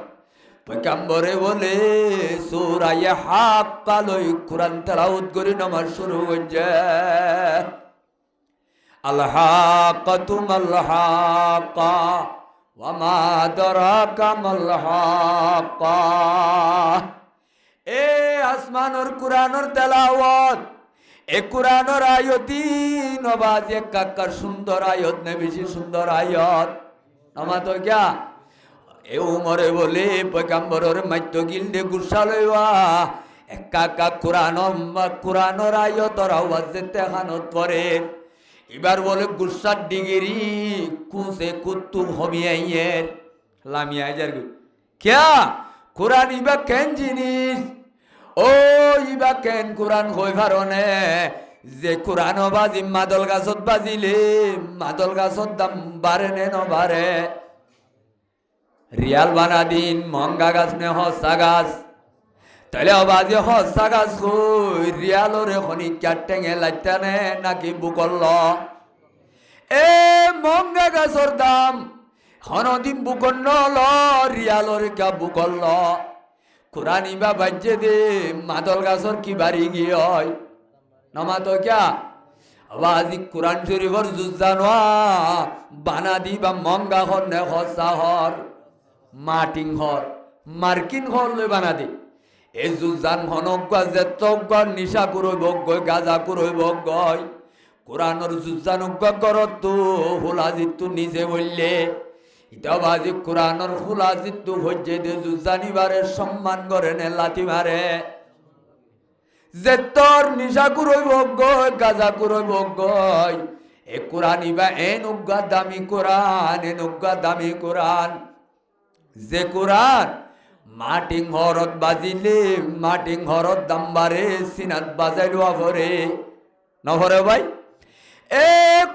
পয়গম্বরে বলে সূরা হাক্কা লই কোরআন তেলাওয়াত করি নামাজ শুরু হইছে আল হাক্কাতু মাল হাক্কা ওয়া মা আদরাকা মাল হাক্কা এ আসমানর কোরআনর তেলাওয়াত এ কোরআনর আয়াতি নবাজ এক কাকার সুন্দর আয়াত নে বেশি সুন্দর আয়াত নামা তো क्या এ উমরে বলে পয়গম্বরের মাইত্য গিলদে গুসা লইবা এক কাকা কোরআনর আয়াতর আওয়াজ যেতে খানত পরে এবার বলে গুসার ডিগ্রি কুসে কুত্তু হমিয়াইয়ের লামিয়া যার क्या কোরআন ইবা কেন জিনিস ও ইবা কেন কোরআন হই পারনে যে কোরআন বাজি মাদল গাছত বাজিলে মাদল গাছত দাম বাড়ে নে নবারে রিয়াল বানা দিন মঙ্গা গাছ নে হসা গাছ তাহলে বাজি হসা গাছ হই রিয়ালরে খনি ক্যাটেঙে লাইতানে নাকি বুকল্ল এ মঙ্গা গাছর দাম হনদিন বুকন্ন ল রিয়ালরে কা বুকল্ল কোরআন ইবা বাজ্যে দে মাদল গাছর কি বাড়ি গিয়ে হয় নমা তো ক্যা আবাজি কোরআন শরীফর জুজানোয়া বানা দি বা মঙ্গা হর নে হসা হর মাটিং হর মার্কিন হর লই বানা দি এ জুজান হনকা যেতক নিশা করইব গয় গাজা করইব গয় কোরআনর জুজান গরত তো হোলা জিতু নিজে বললে ইতাবাজি কোরআনের খোলা জিতু হজ্জে দে জুজানিবারের সম্মান করে নে লাথি মারে যে তোর নিশা কুরইব গয় গাজা কুরইব গয় এ কোরআন ইবা এন উগ্গা দামি কোরআন এন উগ্গা দামি কোরআন যে কোরআন মাটিং হরত বাজিলে মাটিং হরত দাম্বারে সিনাত বাজাইলো ভরে নহরে ভাই এ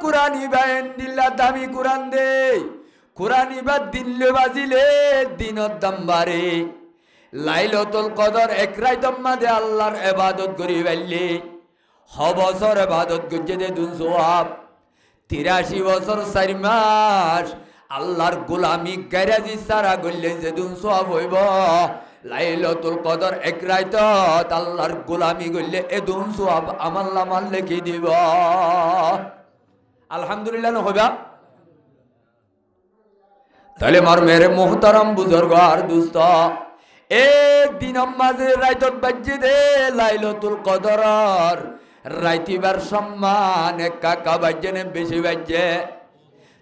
কোরআন ইবা এন দিল্লা দামি কোরআন দে কোরআন ইবা দিল্লে বাজিলে দিনত দাম্বারে লাইলাতুল কদর এক রাইতর মাঝে আল্লাহর ইবাদত করি বাইলে বছর ইবাদত করছে দে দুন সওয়াব 83 বছর 4 মাস আল্লাহর গোলামি গায়রাজি সারা গল্লে যে দুন সওয়াব হইব লাইলাতুল কদর এক রাইতত আল্লাহর গোলামি গল্লে এ দুন সওয়াব আমার নামাল লিখি দিব আলহামদুলিল্লাহ না হইবা তাহলে মার মেরে মুহতারাম বুজুর্গ আর দোস্ত এ দিনম মাঝে রাইতত বাজ্যে দে লাইলাতুল কদর রাইতিবার সম্মান কাকা বাজ্যে নে বেশি বাজ্যে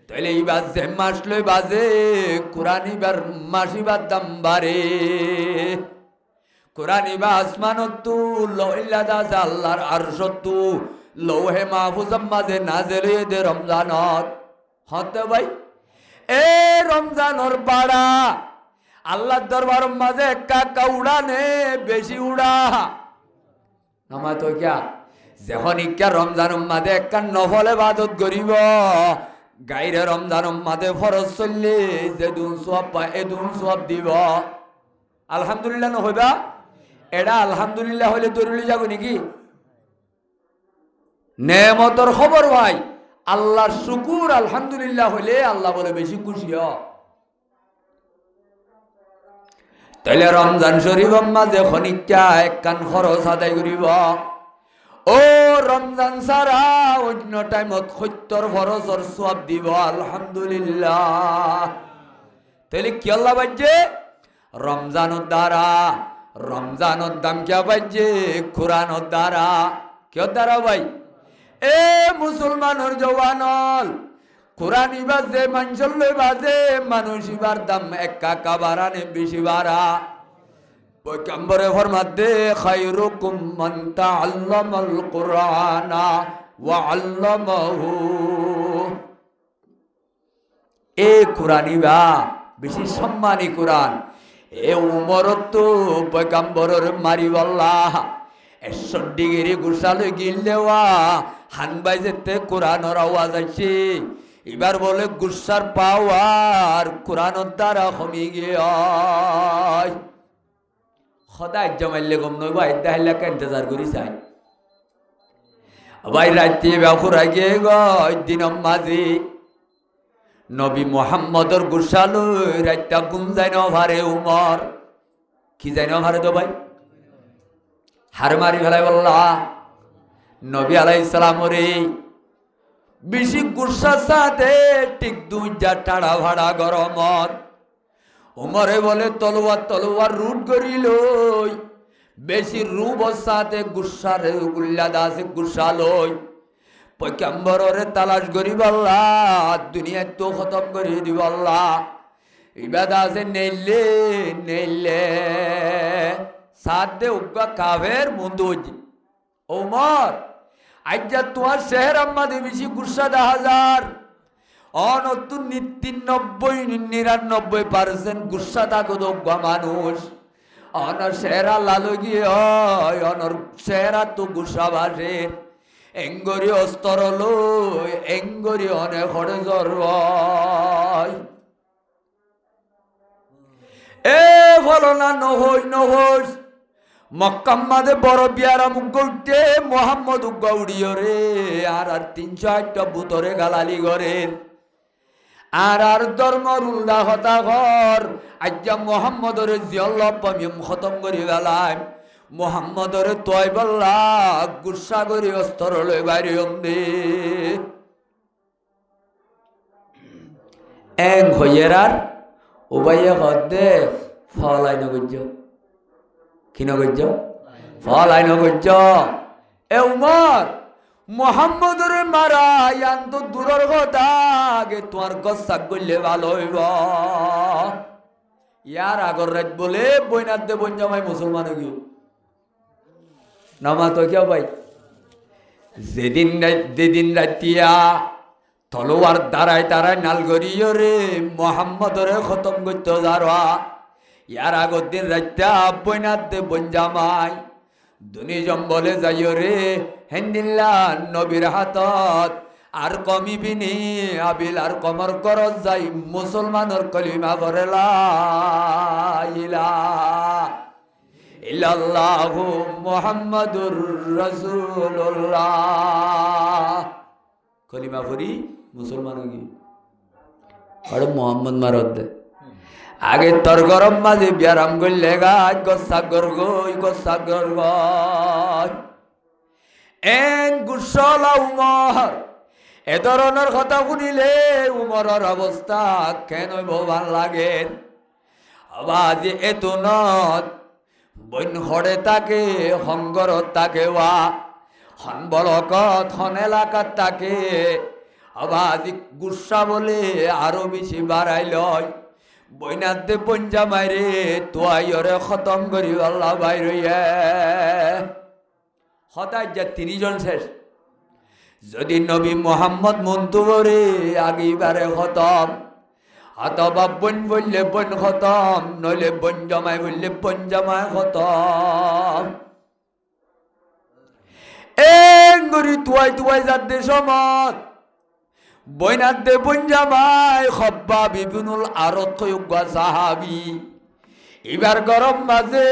তাহলে এই বাজে মাস লই বাজে কোরআন ইবার মাসিবার দাম বাড়ে কোরআন ইবা আসমানতু লইলা দাস আল্লাহর আরশতু লৌহে মাহফুজম মাঝে নাজেল দে রমজানত হতে ভাই এ রমজানর পাড়া আল্লাহর দরবার মাঝে কাকা উড়ানে বেশি উড়া নামা তো ক্যা যখন ইকা রমজান মাঝে একটা নফল ইবাদত করিব গাইরে রমজান মাঝে ফরজ চললে যে দুন সওয়াব পায় এ দুন সওয়াব দিব আলহামদুলিল্লাহ না হইবা এটা আলহামদুলিল্লাহ হইলে দরুলি যাব নাকি নেয়ামতের খবর ভাই আল্লাহর শুকুর আলহামদুলিল্লাহ হইলে আল্লাহ বলে বেশি খুশি হ তাইলে রমজান শরীফ মাঝে খনিকা একখান খরচ আদায় করিব ও রমজান সারা অন্য টাইমত 70 ফরজর সওয়াব দিব আলহামদুলিল্লাহ তাইলে কি আল্লাহ বাজে রমজানের দ্বারা রমজানের দাম কে বাজে কোরআনের দ্বারা কে দ্বারা ভাই এ মুসলমানের জওয়ানল কোরআন ইবাজে মানুষের লই বাজে মানুষ ইবার দাম এক কাকা বাড়ানে বেশি বাড়া পয়গম্বরে ফরমাতে খায়রুকুম মান তাআল্লামাল কুরআনা ওয়া আল্লামাহু এ কোরআন ইবা বেশি সম্মানী কোরআন এ উমর তো পয়গম্বরের মারি আল্লাহ 100 ডিগ্রি গুসালে গিললেওয়া হানবাই যেতে কোরআনের আওয়াজ আছে এবার বলে গুসার পাওয়ার কোরআনের দ্বারা কমে গিয়ে সদায় জমাইলে গম নই ভাই তাহলে ইন্তজার করি চাই ভাই রাতে ব্যাপুরা গিয়ে গয় দিনম মাঝে নবী মোহাম্মদর গুসালো রাতটা গুম যায় না ভারে উমর কি যায় না ভারে তো ভাই হার মারি ফেলাই বললা নবী আলাইহিস সালাম রে বেশি গুসা সাথে ঠিক 2 টাড়া ভাড়া গরমত উমরে বলে তলোয়ার রুট করিল বেশি রূপ সাথে গুসারে গুল্লা দাসে গুসা লই পয়গম্বরের তালাশ করি আল্লাহ দুনিয়া তো খতম করে দিব আল্লাহ ইবাদত আছে নেইলে সাথে উগা কাফের মুন্দুজ ওমর আজ্জা তোমার শহর আমাদের বেশি গুসা 10,000 অনতুন 99% গুসা থাকো দোগা মানুষ অনর শহরা লালো গিয়ে হয় অনর শহরা তো গুসা ভাসে এঙ্গরি অস্তর লই এঙ্গরি অনেক হরে জ্বর এ বলো না নহই মক্কাম্মাদে বড় বিয়ারা মুখ উঠতে মোহাম্মদ উগ্গা উড়িও রে আর 308টা ভূতরে গালালি গরের আর ধর্মর উল্লা হতা ঘর আজ্জা মোহাম্মদরে জিয়ল্লাম খতম করি গেলাম মোহাম্মদরে তয় বল্লা গুসা করি অস্তর লই বাইরে দে এং হইয়েরার উবাইয়ে হদে ফলাই নগজ্য কি নগজ্য ফলাই নগজ্য এ উমর মোহাম্মদরে মারা ইয়ান তো দূরের কথা আগে তোমার গসাক করলে ভালো হইব ইয়ার আগর রাত বলে বইনার দে বন জামাই মুসলমান গিয়ে নামা তো কেউ ভাই যেদিন রাতিয়া তলোয়ার দাঁড়ায় তারায় নালগরিও রে মোহাম্মদরে খতম করতে যারা ইয়ার আগর দিন রাত্য়া বইনার দে বন জামাই দুনিজম বলে যাইও রে হেন্দিল্লা নবীর হাতত আর কমিবিনি আবিল আর কমর করত যাই মুসলমানের কলিমা করে লা ইলাহা ইল্লাল্লাহু মুহাম্মাদুর রাসূলুল্লাহ কলিমা পড়ি মুসলমান হই আর মোহাম্মদ মারদ দে আগে তোর গরম মাঝে ব্যারাম করলে গাছ গোসাগর গই গোসাগর গই এন গুসলা উমর এ ধরনের কথা শুনিলে উমরের অবস্থা কেন ভাল লাগে আবাজ এত নত বইন হরে তাকে হংগরত তাকে ওয়া হন বলকত হন এলাকাত তাকে আবাজ গুসা বলে আরো বেশি বাড়াই লয় বইনাতে পঞ্জা মাইরে তোয়াইরে খতম করি আল্লাহ বাইরে হঠাৎ যা 30 জন শেষ যদি নবী মোহাম্মদ মন্তবরে আগেবারে খতম অথবা বন বললে বন খতম নইলে বন জামাই বললে বন জামাই খতম গরি তুয়াই যাতে সমত বইনার দে বন জামাই খব্বা বিবিনুল আরত কয়ুগা সাহাবি এবার গরম মাঝে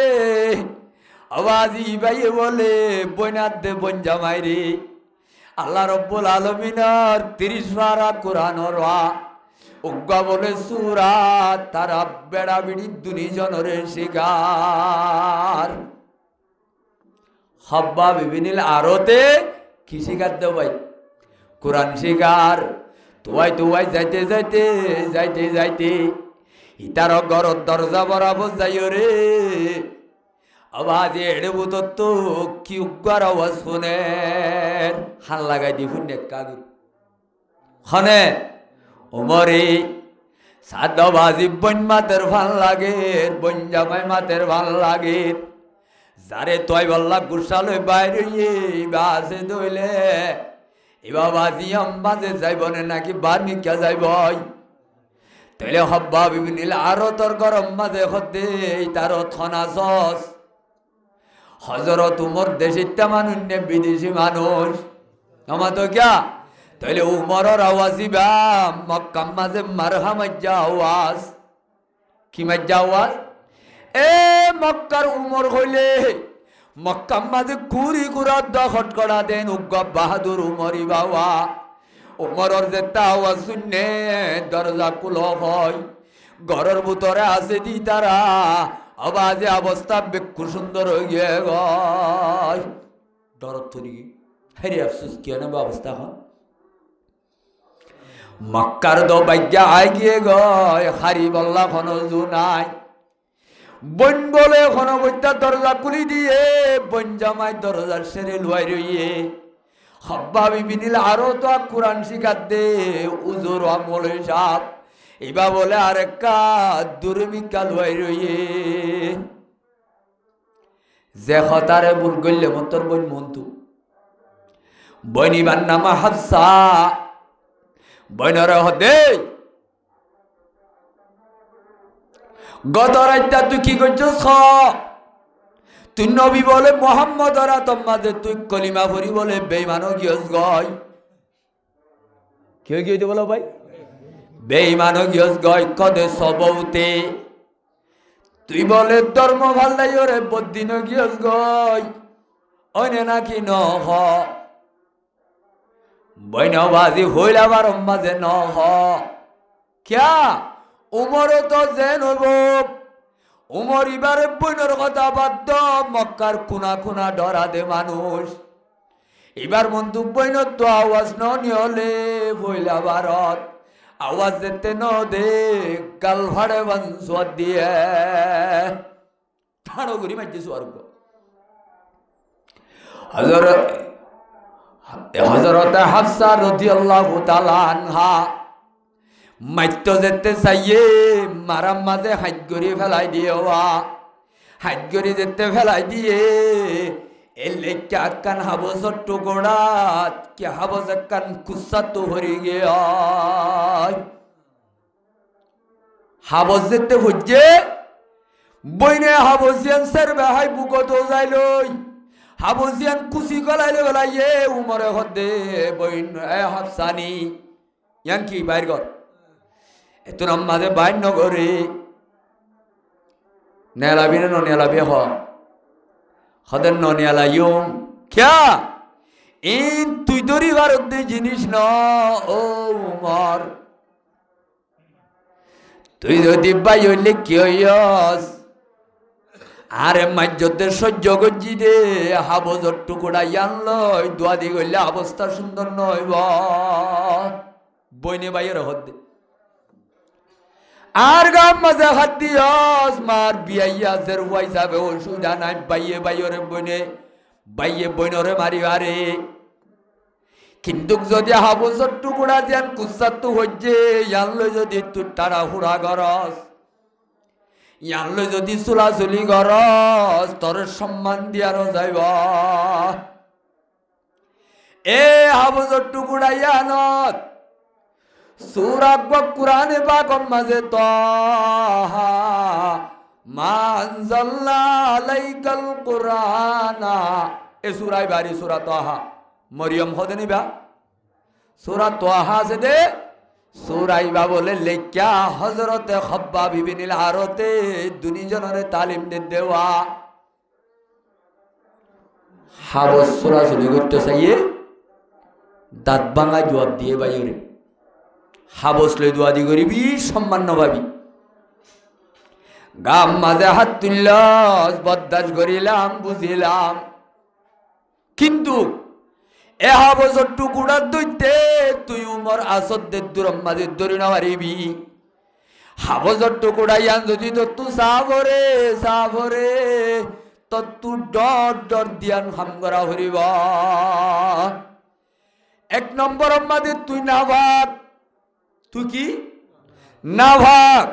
আওয়াজ ইবাই বলে বইনার দে বন জামাই রে আল্লাহ রব্বুল আলামিনের 30 পারা কোরআনের উগ্গা বলে সূরা তারা বেড়া বিড়ি দুনিজনরে শিকার খব্বা বিবিনুল আরতে কি শিকার দেও ভাই কোরআন শিকার তুয়াই যাইতে ইতার ঘরত দরজা বরাবর যাইও রে আওয়াজ এড়ে বুতত কি উগ্গার আওয়াজ শুনে হাল লাগাই দি শুনে কাগুর খনে ওমরে সাদ বাজি বন মাতের ভাল লাগে বন জামাই মাতের ভাল লাগে যারে তয় বল্লা গুসালে বাইরে বাসে দইলে এবার বাজি আম্বাজে যাইব নাকি বার্মিকা যাইব তাইলে হব্বা বিবিনিল আরো তোর গরম মাঝে হতে তার থনা সস হজরত উমর দেশিটা মানুষ নে বিদেশি মানুষ আমার তো ক্যা তাইলে উমরের আওয়াজি বা মক্কা মাঝে মারহামাজ্জা আওয়াজ কি মাজ্জা আওয়াজ এ মক্কার উমর হইলে মক্কা মাঝে কুড়ি কুড়ার দখট করা দেন উগ্গা বাহাদুর উমরি বাবা উমরের যে আওয়াজ শুনে দরজা কুলো হয় ঘরের ভিতরে আছে দি তারা আওয়াজে অবস্থা বেক্ষু সুন্দর হয়ে গিয়ে গয় ডরত থরি হেরি আফসোস কি না অবস্থা হন মক্কার দো বাইজা আই গিয়ে গয় হারি বল্লা খন নাই বন বলে খন বইটা দরজা খুলি দিয়ে বন জামাই দরজার সেরে লুয়াই রইয়ে হব্বা বিবিনিল আরো তো কোরআন শিখাত দে উজুর আমলে সাপ এবা বলে আরেকা দুর্মিকা লুয়াই রইয়ে যে হতারে বুল গল্লে মন্তর বন মন্তু বনিবার নামা হাফসা বইনরে হদে গত রাইতা তুই কি করছিস তুই নবী বলে মোহাম্মদ ওরা তোমাদের তুই কলিমা ভরি বলে বেইমান গিয়স গয় কেউ কি হইতে বলো ভাই বেইমান গিয়স গয় কদে সবউতে তুই বলে ধর্ম ভাল নাই ওরে বদিন গিয়স গয় অনে নাকি নহ বৈনবাজি হইল আবার মাঝে নহ ক্যা উমর তো যেন হইব উমর এবারে বইনের কথা বাধ্য মক্কার খুনা খুনা ডরা দে মানুষ এবার বন্ধু বইনের তো আওয়াজ নিহলে হইলা ভারত আওয়াজ যেতে ন দে গাল ভাড়ে বাঞ্চুয়ার দিয়ে ঠাড়ো ঘুরি মারছে স্বর্গ হযরত হাফসা রাদিয়াল্লাহু তাআলা আনহা মাইত্য যেতে চাইয়ে মারাম মাঝে হাত গড়ি ফেলাই দিয়েওয়া হাত গড়ি যেতে ফেলাই দিয়ে এলে কান হাবসর টুকড়াত কে হাবস কান কুসা তো হরি গিয়া হাবস যেতে হচ্ছে বইনে হাবসিয়ান সারবে হাই বুকত যাইলই হাবসিয়ান কুচি গলাইলে বেলাইয়ে উমরে হদে বইন এ হাফসানি ইয়ান কি বাইর কর এত মাঝে বাইর নগরে নেলাবি না নেলাবি হদের ননিয়ালাইম ক্যা ইন তুই দরি ভারত জিনিস ন ও উমর তুই যদি বাই হইলে কি হইস আরে মাজ্যদের সহ্য করছি রে হাবজর টুকুড়া আনলই দোয়াদি গইলে অবস্থা সুন্দর নয় বইনে বাইয়ের হদ্দে আর গাম মাঝে হাত দিয়স মার বিয়াইয়া জের ওয়াই যাবে অসুবিধা নাই বাইয়ে বাইরে বইনে বাইয়ে বইনরে মারিবারে কিন্তু যদি হাবজর টুকুড়া যেন কুসাত তো হচ্ছে জানলো যদি তুই তারা হুড়া গরস জানলো যদি চুলাচুলি গরস তোর সম্মান দিয়ারও যাইব এ হাবজর টুকুড়া ইয়ানত সূরা কুরআনে পাকের মাঝে তাহা মা আনজালনা আলাইকাল কুরআনা এ সূরায় বাড়ি সূরা তাহা মরিয়ম হদে নিবা সূরা তাহা আছে দে সূরাইবা বলে লেখা হযরতে খাব্বাব ইবনুল আরতে দুনিজনরে তালিম দে দেওয়া হাবস সূরা শুরু করতে চাইয়ে দাঁত ভাঙা জবাব দিয়ে বাইরে হাবস লই দোয়াদি করিবি সম্মান নভাবি গাম মাঝে হাত তুললাস বদাস করিলাম বুঝিলাম কিন্তু এ হাবসর টুকুড়া দইতে তুই উমর আসদের দূরম মাঝে ধরি না পারিবি হাবসর টুকুড়া ইয়ান যদি তু সাফরে তু ডর দিয়ান হাম করা হরিব এক নম্বর মাঝে তুই না ভাগ তুই কি না ভাগ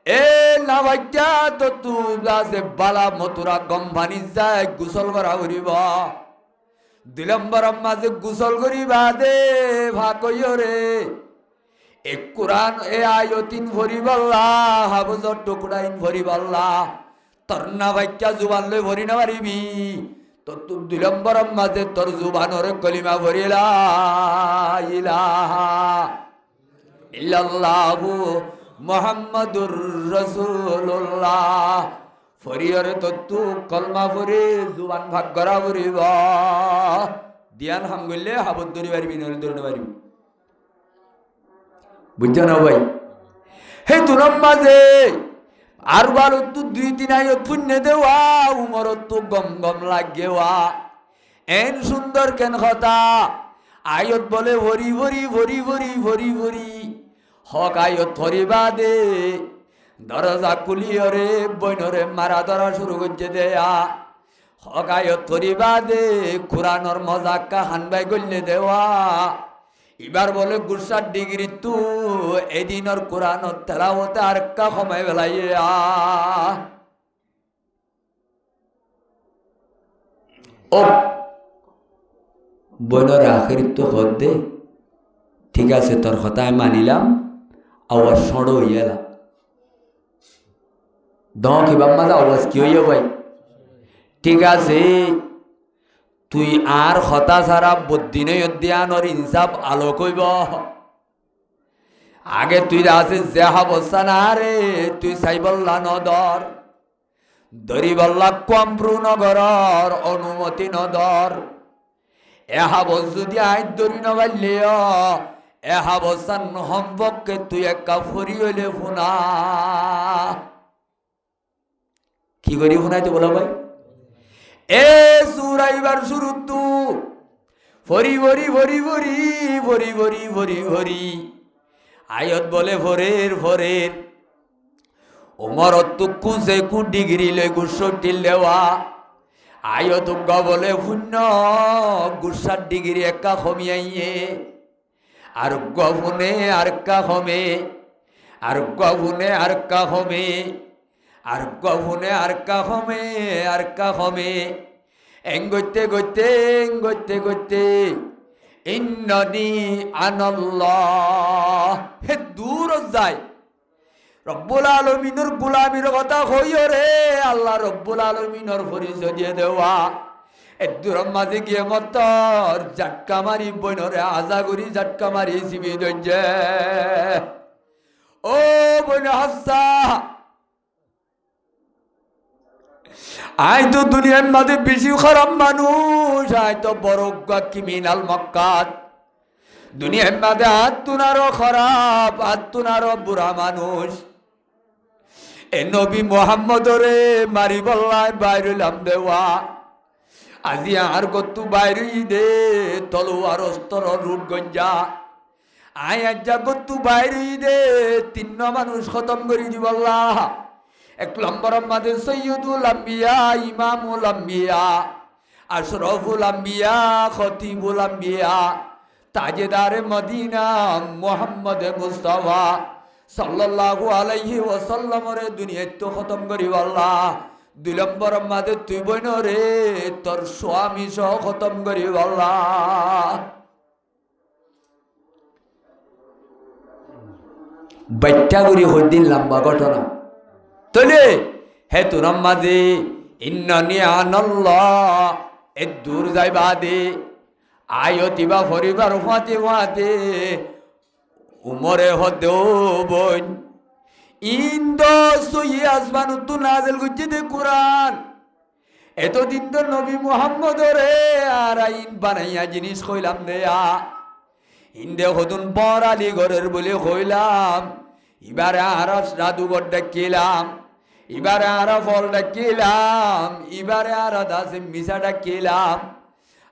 এ না ভাগ্যা তো তুই বালা মথুরা গম ভানি যায় গোসল করা হরিব দুই নম্বর মাঝে গোসল করিবা দে ভাকইরে এক কোরআন এ আয়াতিন ভরিবাল্লা হাবজর টুকরাইন ভরিবাল্লা তোর না ভাগ্যা জুবান লই ভরি না পারিবি তো তুই দুই নম্বর মাঝে তোর জুবানরে কলিমা ভরিলা ইলাহা ইল্লাল্লাহু মুহাম্মাদুর রাসূলুল্লাহ ফরিয়রে তত্তু কলমা ফরি জুবান ভাগ করা ফরিব দিয়ান হাম গইলে হাবত ধরি পারবি নইলে ধরতে পারবি বুঝছো না ভাই হে তুরম মাঝে আর বারো তু দুই তিন আয়ত পুণ্য দেওয়া উমর তু গম গম লাগেওয়া এন সুন্দর কেন কথা আয়ত বলে ভরি ভরি ভরি ভরি ভরি ভরি হক আয়ত ধরিবা দে দরজা কুলিয়রে বইনরে মারা ধরা শুরু করছে দেয়া হক আয়ত ধরিবা দে কোরআনর মজাক্কা হানবাই গল্লে দেওয়া এবার বলে ৬০ তু এদিনর কোরআনত তেলাওয়াতে আর কা সময় বেলাইয়া ও বইনর আখির তো হদ দে ঠিক আছে তোর কথা আমি মানিলাম আওয়াজ সড় হইয়া এলাম কি বাম্মা আওয়াজ কি হইয়া ভাই ঠিক আছে তুই আর হতা ছাড়া বদিনে অধ্যায়নর ইনসাফ আলো কইব আগে তুই আছে যেহা বসা না রে তুই চাইবল্লা নদর দরিবল্লা কম্প্রু নগরর অনুমতি নদর এহা বস যদি আইন দরি নবাইলে এহা বসান সম্পর্কে তুই একা ফরি হইলে শুনা কি করি শুনাইতে বলো ভাই এ সুরাইবার শুরু তু ভরি ভরি ভরি ভরি ভরি ভরি ভরি ভরি আয়ত বলে ভরের ভরের ওমর তু কুসে কু ডিগ্রি লই ৬৫ লেওয়া আয়ো তুগ্গ বলে শূন্য গুসার ডিগ্রি একা কমিয়াইয়ে আর গফুনে আর কা কমে আর গফুনে আর কা কমে আর গফুনে আর কা কমে আর কা কমে এঙ্গতে গতে এঙ্গতে গতে ইন্নানি আনাল্লাহ হে দূর যায় রব্বুল আলমিনের গুলামির কথা কইও রে আল্লাহ রব্বুল আলমিনের পরিচয় দিয়ে দেওয়া এদুর মাঝে গিয়ে মতর জাটকা মারি বইনরে আজাগুড়ি জাটকা মারি সিবি দঞ্জে ও বইন হাসা আই তো দুনিয়ার মাঝে বেশি খারাপ মানুষ আই তো বড় ক্রিমিনাল মক্কাত দুনিয়ার মাঝে আত্মনারও খারাপ আত্মনারও বুড়া মানুষ এ নবী মোহাম্মদরে মারি বল্লায় বাইরলাম দেওয়া আজি আর গতু বাইরে দে তলোয়ার অস্তর রুট গঞ্জা আই আজ্জা গতু বাইরে দে তিন্ন মানুষ খতম করি দি বল্লা এক নম্বর মাঝে সৈয়দুল আম্বিয়া ইমামুল আম্বিয়া আশরফুল আম্বিয়া খতিবুল আম্বিয়া তাজেদারে মদিনা মোহাম্মদ মুস্তাফা সাল্লাল্লাহু আলাইহি ওয়াসাল্লামের দুনিয়া তো খতম করি আল্লাহ দুই নম্বর মাঝে তুই বইন রে তোর স্বামী সহ খতম করি আল্লাহ বাচ্চা করি হদিন লম্বা ঘটনা তলে হে তোর মাঝে ইন্নানি আনাল্লাহ এ দূর যাইবা দে আয়তিবা পরিবার ফাতে ফাতে উমরে হদেও বইন ইন্দ সই আসমান তু নাজেল গুজি দে কুরআন এতদিন তো নবী মুহাম্মদ রে আর আইন বানাইয়া জিনিস কইলাম দেয়া ইন্দে হদুন বড়ালি ঘরের বলে কইলাম এবারে আর জাদুঘর ডাকিলাম এবারে আর ফল ডাকিলাম এবারে আর দাসে মিশা ডাকিলাম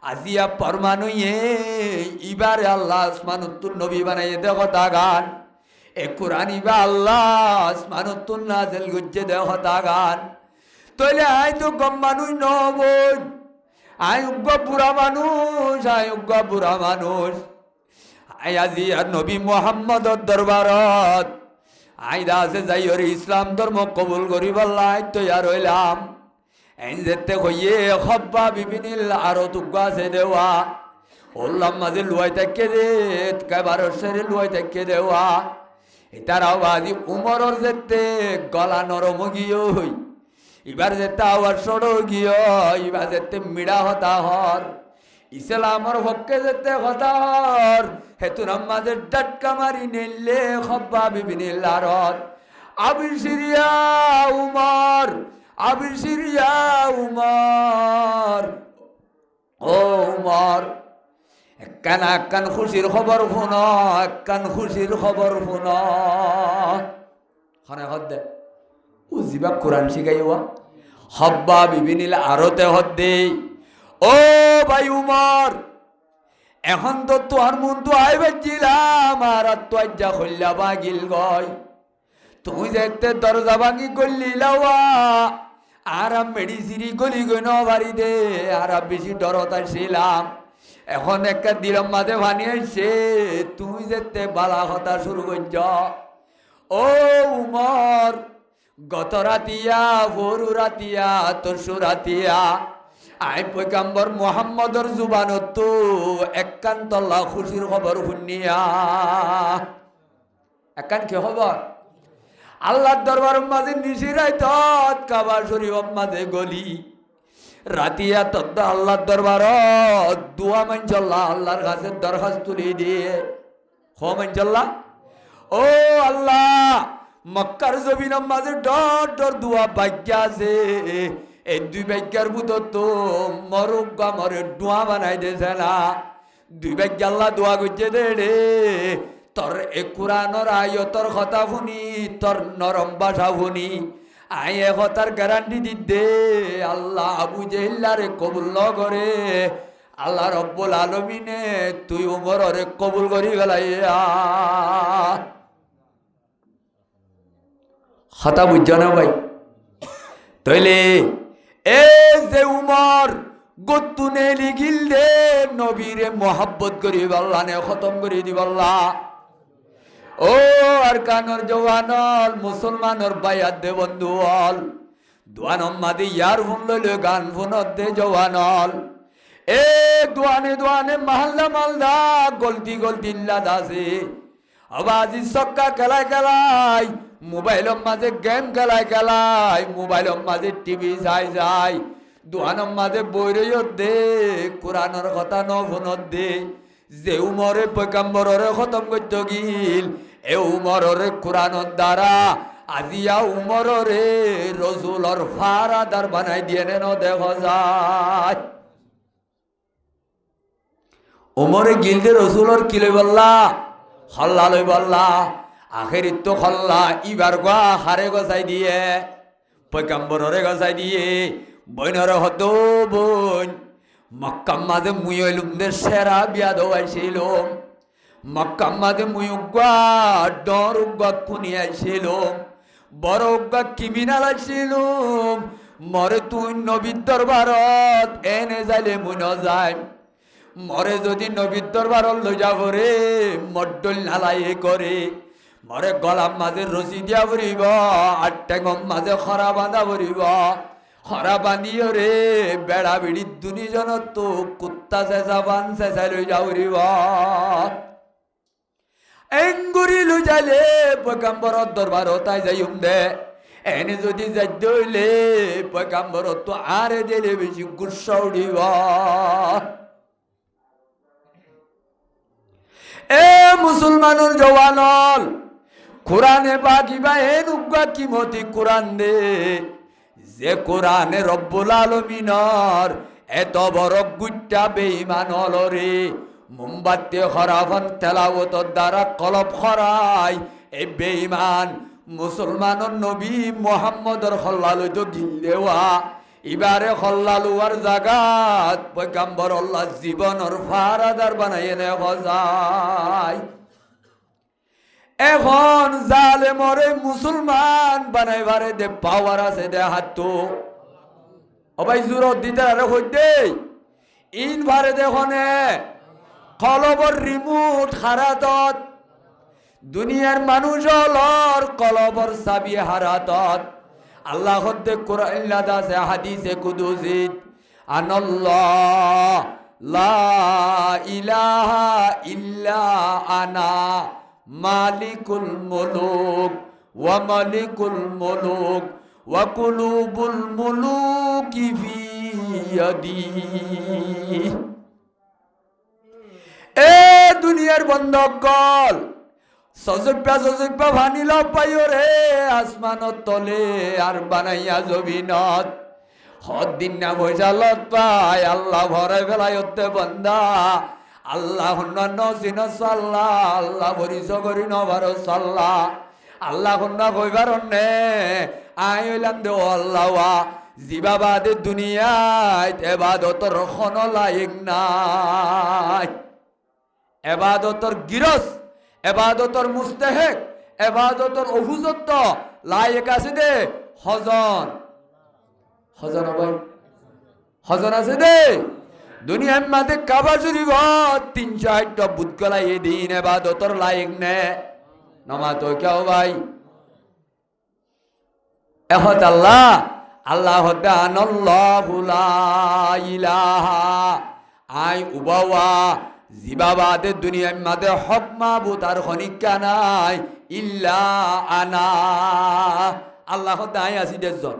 আজিয়া পরমানুয়ে ইবারে আল্লাহ আসমানুত্তুন নবী বানাইয়ে দেখো তাগান এ কোরআন ইবা আল্লাহ আসমানুত্তুন নাজিল গুজ্জে দেখো তাগান তইলে আই তো গম মানুষ নবই আই উগ্গ বুড়া মানুষ আই উগ্গ বুড়া মানুষ আই আজি আর নবী মুহাম্মদর দরবারত আই দাসে যাই ওর ইসলাম ধর্ম কবুল করি বল্লাই তো আর হইলাম যেতে হইয়ে খব্বা বিভিনিল আরো তুগা সে দেওয়া ওল্লাম মাঝে লুয়াই থাকে দে কেবারর সেরে লুয়াই থাকে দেওয়া এটার আওয়াজি উমরর যেতে গলা নরম গিয়ে হই এবার যেতে আওয়ার সড়ো গিয়ে এবার যেতে মিড়া হতা হর ইসলামর পক্ষে যেতে হতা হর হেতুর মাঝে ডাটকা মারি নিলে খব্বা বিভিনিল আরত আবির সিরিয়া উমর আবির সিরিয়া উমর ও উমর একখান খুশির খবর শুন একখান খুশির খবর শুন খনে হদ্দে ও জিবা কোরআন শিখাইবা হব্বা বিভিনিল আরতে হদ্দে ও ভাই উমর এখন তো তোর মন তো আইবাছিলাম আর তো আজ্জা হইলা বাগিল গয় তুই দেখতে দরজা ভাঙি গলি লাওয়া আর মেডিসিরি গলি গই নারি দে আর বেশি ডরত আসছিলাম এখন একটা দিলাম মাঝে ভানি আসছে তুই যেতে বালা হতা শুরু করছ ও উমর গত রাতিয়া ভোরু রাতিয়া তরসু রাতিয়া আই পয়গাম্বর মুহাম্মদর জুবানত তো একখান তল্লা খুশির খবর শুনিয়া একখান কি খবর আল্লাহর দরবার মাঝে নিশিরাই তৎ কাবা শরীফ মাঝে গলি রাতিয়া তৎ আল্লাহর দরবার দুয়া মানজল্লাহ আল্লাহর কাছে দরখাস্ত তুলি দিয়ে হো মানজল্লাহ ও আল্লাহ মক্কার জমিন মাঝে ডর ডর দুয়া বাগ্যা আছে এই দুই বাগ্যার বুধ তো মরুক বা মরে ডুয়া বানাই দিয়েছে না দুই বাগ্যা আল্লাহ দোয়া করছে দে রে তোর এ কোরআনর আয়তর কথা শুনি তোর নরম ভাষা শুনি আই এ কথার গ্যারান্টি দিতে আল্লাহ আবু জেহিল্লারে কবুল ন করে আল্লাহ রব্বুল আলমিনে তুই উমরে কবুল করি ফেলাইয়া কথা বুঝছ না ভাই তইলে এ যে উমর গতুনে লিগিল দে নবীরে মোহাব্বত করি বল্লা নে খতম করে দি বল্লা ও আর কানর জওয়ানল মুসলমানর বায়াত দে বন্ধু অল দোয়ানম মাদি ইয়ার ফোন লইলে গান ফোনত দে জওয়ানল এ দোয়ানে দোয়ানে মাহল্লা মালদা গলতি গলতি লাদাছে আবাজি সক্কা খেলায় খেলায় মোবাইলের মাঝে গেম খেলায় খেলায় মোবাইলের মাঝে টিভি চাই যায় দোয়ানের মাঝে বইরত দে কোরআনের কথা ন ফোনত দে যে উমরে পয়গাম্বররে খতম করতে গিল এ উমররে কোরআনের দ্বারা আজিয়া উমররে রসুলর ফারাদার বানাই দিয়ে নেন দেখা যায় উমরে গিলদে রসুলর কিলে বললা হল্লা লই বললা আখেরিত তো হল্লা ইবার গা হারে গসাই দিয়ে পয়গাম্বররে গসাই দিয়ে বইনরে হতো বই মক্কাম মাঝে মুই হইলুম দে সেরা বিয়া দোয়াইছিল মক্কাম মাঝে মুই উগ্গা ডর উগ্গা খুনি আইছিল বড় উগ্গা কিমিনাল আইছিল মরে তুই নবীর দরবারত এনে যাইলে মুই ন যায় মরে যদি নবীর দরবারত লই যাব রে মড্ডল নালাই করে মরে গলাম মাঝে রশি দিয়া পড়িব আর টেঙম মাঝে খরা বাঁধা পড়িব খরা বাঁধিও রে বেড়া বেড়ি দুনিজন তো কুত্তা চেঁচা বান চেঁচাই লই যাওরিব এঙ্গুরি লই যাইলে পয়গাম্বরত দরবারত তাই যাইম দে এনে যদি যাইতে হইলে পয়গাম্বরত তো আরে দিলে বেশি গুসা উঠিব এ মুসলমানের জওয়ানল কোরআনে বাকিবা এন উগ্গা কিমতি কোরআন দে যে কোরআনে রব্বুল আলামিনর এত বড় গুট্টা বেঈমান হলরে মোমবাতি খরাফন তেলাওয়াতর দ্বারা কলব খরাই এই বেঈমান মুসলমানের নবী মুহাম্মদর খল্লালু তো গিল্লেওয়া ইবারে খল্লালুয়ার জাগাত পয়গাম্বর আল্লাহ জীবনের ফারাদার বানাইয়ে নে যায় এখন জালেমরে মুসলমান বানাইবারে দে পাওয়ার আছে দে হাত ও ভাই জুরত দিতে আরে হই দে ইন ভারে দেখনে কলবর রিমোট হারাতত দুনিয়ার মানুষ হলর কলবর চাবি হারাতত আল্লাহ হদ্দে কোরআন লাদাছে হাদিসে কুদুসিত আনাল্লাহ লা ইলাহা ইল্লা আনা মালিকুল মুলুক ওয়া মালিকুল মুলুক ওয়া কুলুবুল মুলুকি ফি ইয়াদি এ দুনিয়ার বন্ধকল সজব্যা ভানিল পাইও রে আসমানত তলে আর বানাইয়া জবিনত হদ্দিন না বৈশালত পায় আল্লাহ ভরে ফেলাই হতে বন্দা আল্লাহ নসিন সাল্লাহ আল্লাহ ভরিস করি নবার সাল্লাহ আল্লাহ কন্যা কইবার নে আই হইলাম দে আল্লাহ জিবাবাদে দুনিয়ায় এবাদতর খন লাইক নাই এবাদতর গিরস এবাদতর মুস্তাহিক এবাদতর অহুজত্ব লাইক আছে দে হজন হজন ভাই হজন আছে দে দুনিয়ার মাঝে কাবা জুড়িব 3-4টা বুধ গলাই এদিন এবাদতর লাইক নে নমা তো কেউ ভাই এহত আল্লাহ আল্লাহ দানাল্লাহু লা ইলাহা আই উবাওয়া জিবাবাদে দুনিয়ার মাঝে হক মাবুদ আর খনিকা নাই ইল্লা আনা আল্লাহ দাই আসি দেজন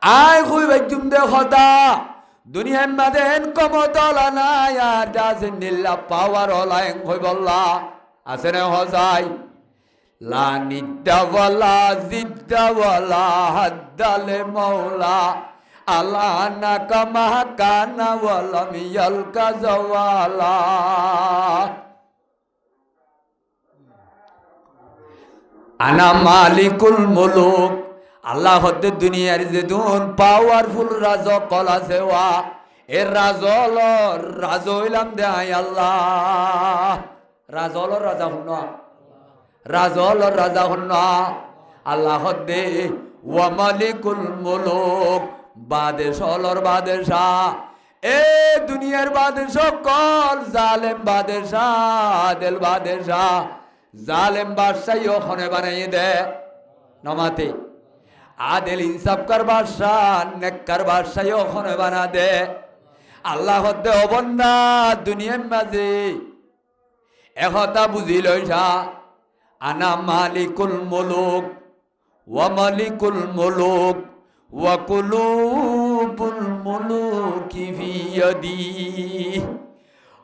আই কই বাইতুম দে খোদা দুনিয়ার মাঝে এন কমতলা নাই আর দাসেন নিল্লা পাওয়ার হলাইন কই বললা আছে না হজাই লা নিদ্দা ওয়ালা জিদ্দা ওয়ালা হাদ্দালে মাওলা আল্লাহ কামা কানা ওয়ালাম ইয়ালকা জাওয়ালা আনা মালিকুল মুলুক আল্লাহ হতে দুনিয়ার যে দুন পাওয়ারফুল রাজ কলা সেওয়া এর রাজ হইলাম দেয় আল্লাহ রাজলর রাজা হুন্না রাজলর রাজা হুন্না আল্লাহ দে ওয়া মালিকুল মুলুক, বাদশাহর বাদশাহ, এ দুনিয়ার বাদশাহ কল, জালেম বাদশাহ, আদেল বাদশাহ, জালেম বাদশাহী ওখানে বানাইয়ে দে নমাতে, আদেল ইনসাফকার বাদশাহ, নেককার বাদশাহী ওখানে বানা দে। আল্লাহ দে অবন্দা দুনিয়ার মাঝে একথা বুঝি লইছা, আনা মালিকুল মুলুক ওয়া মালিকুল মুলুক ওয়া কুলুবুল মুলুকি ফি ইয়াদি।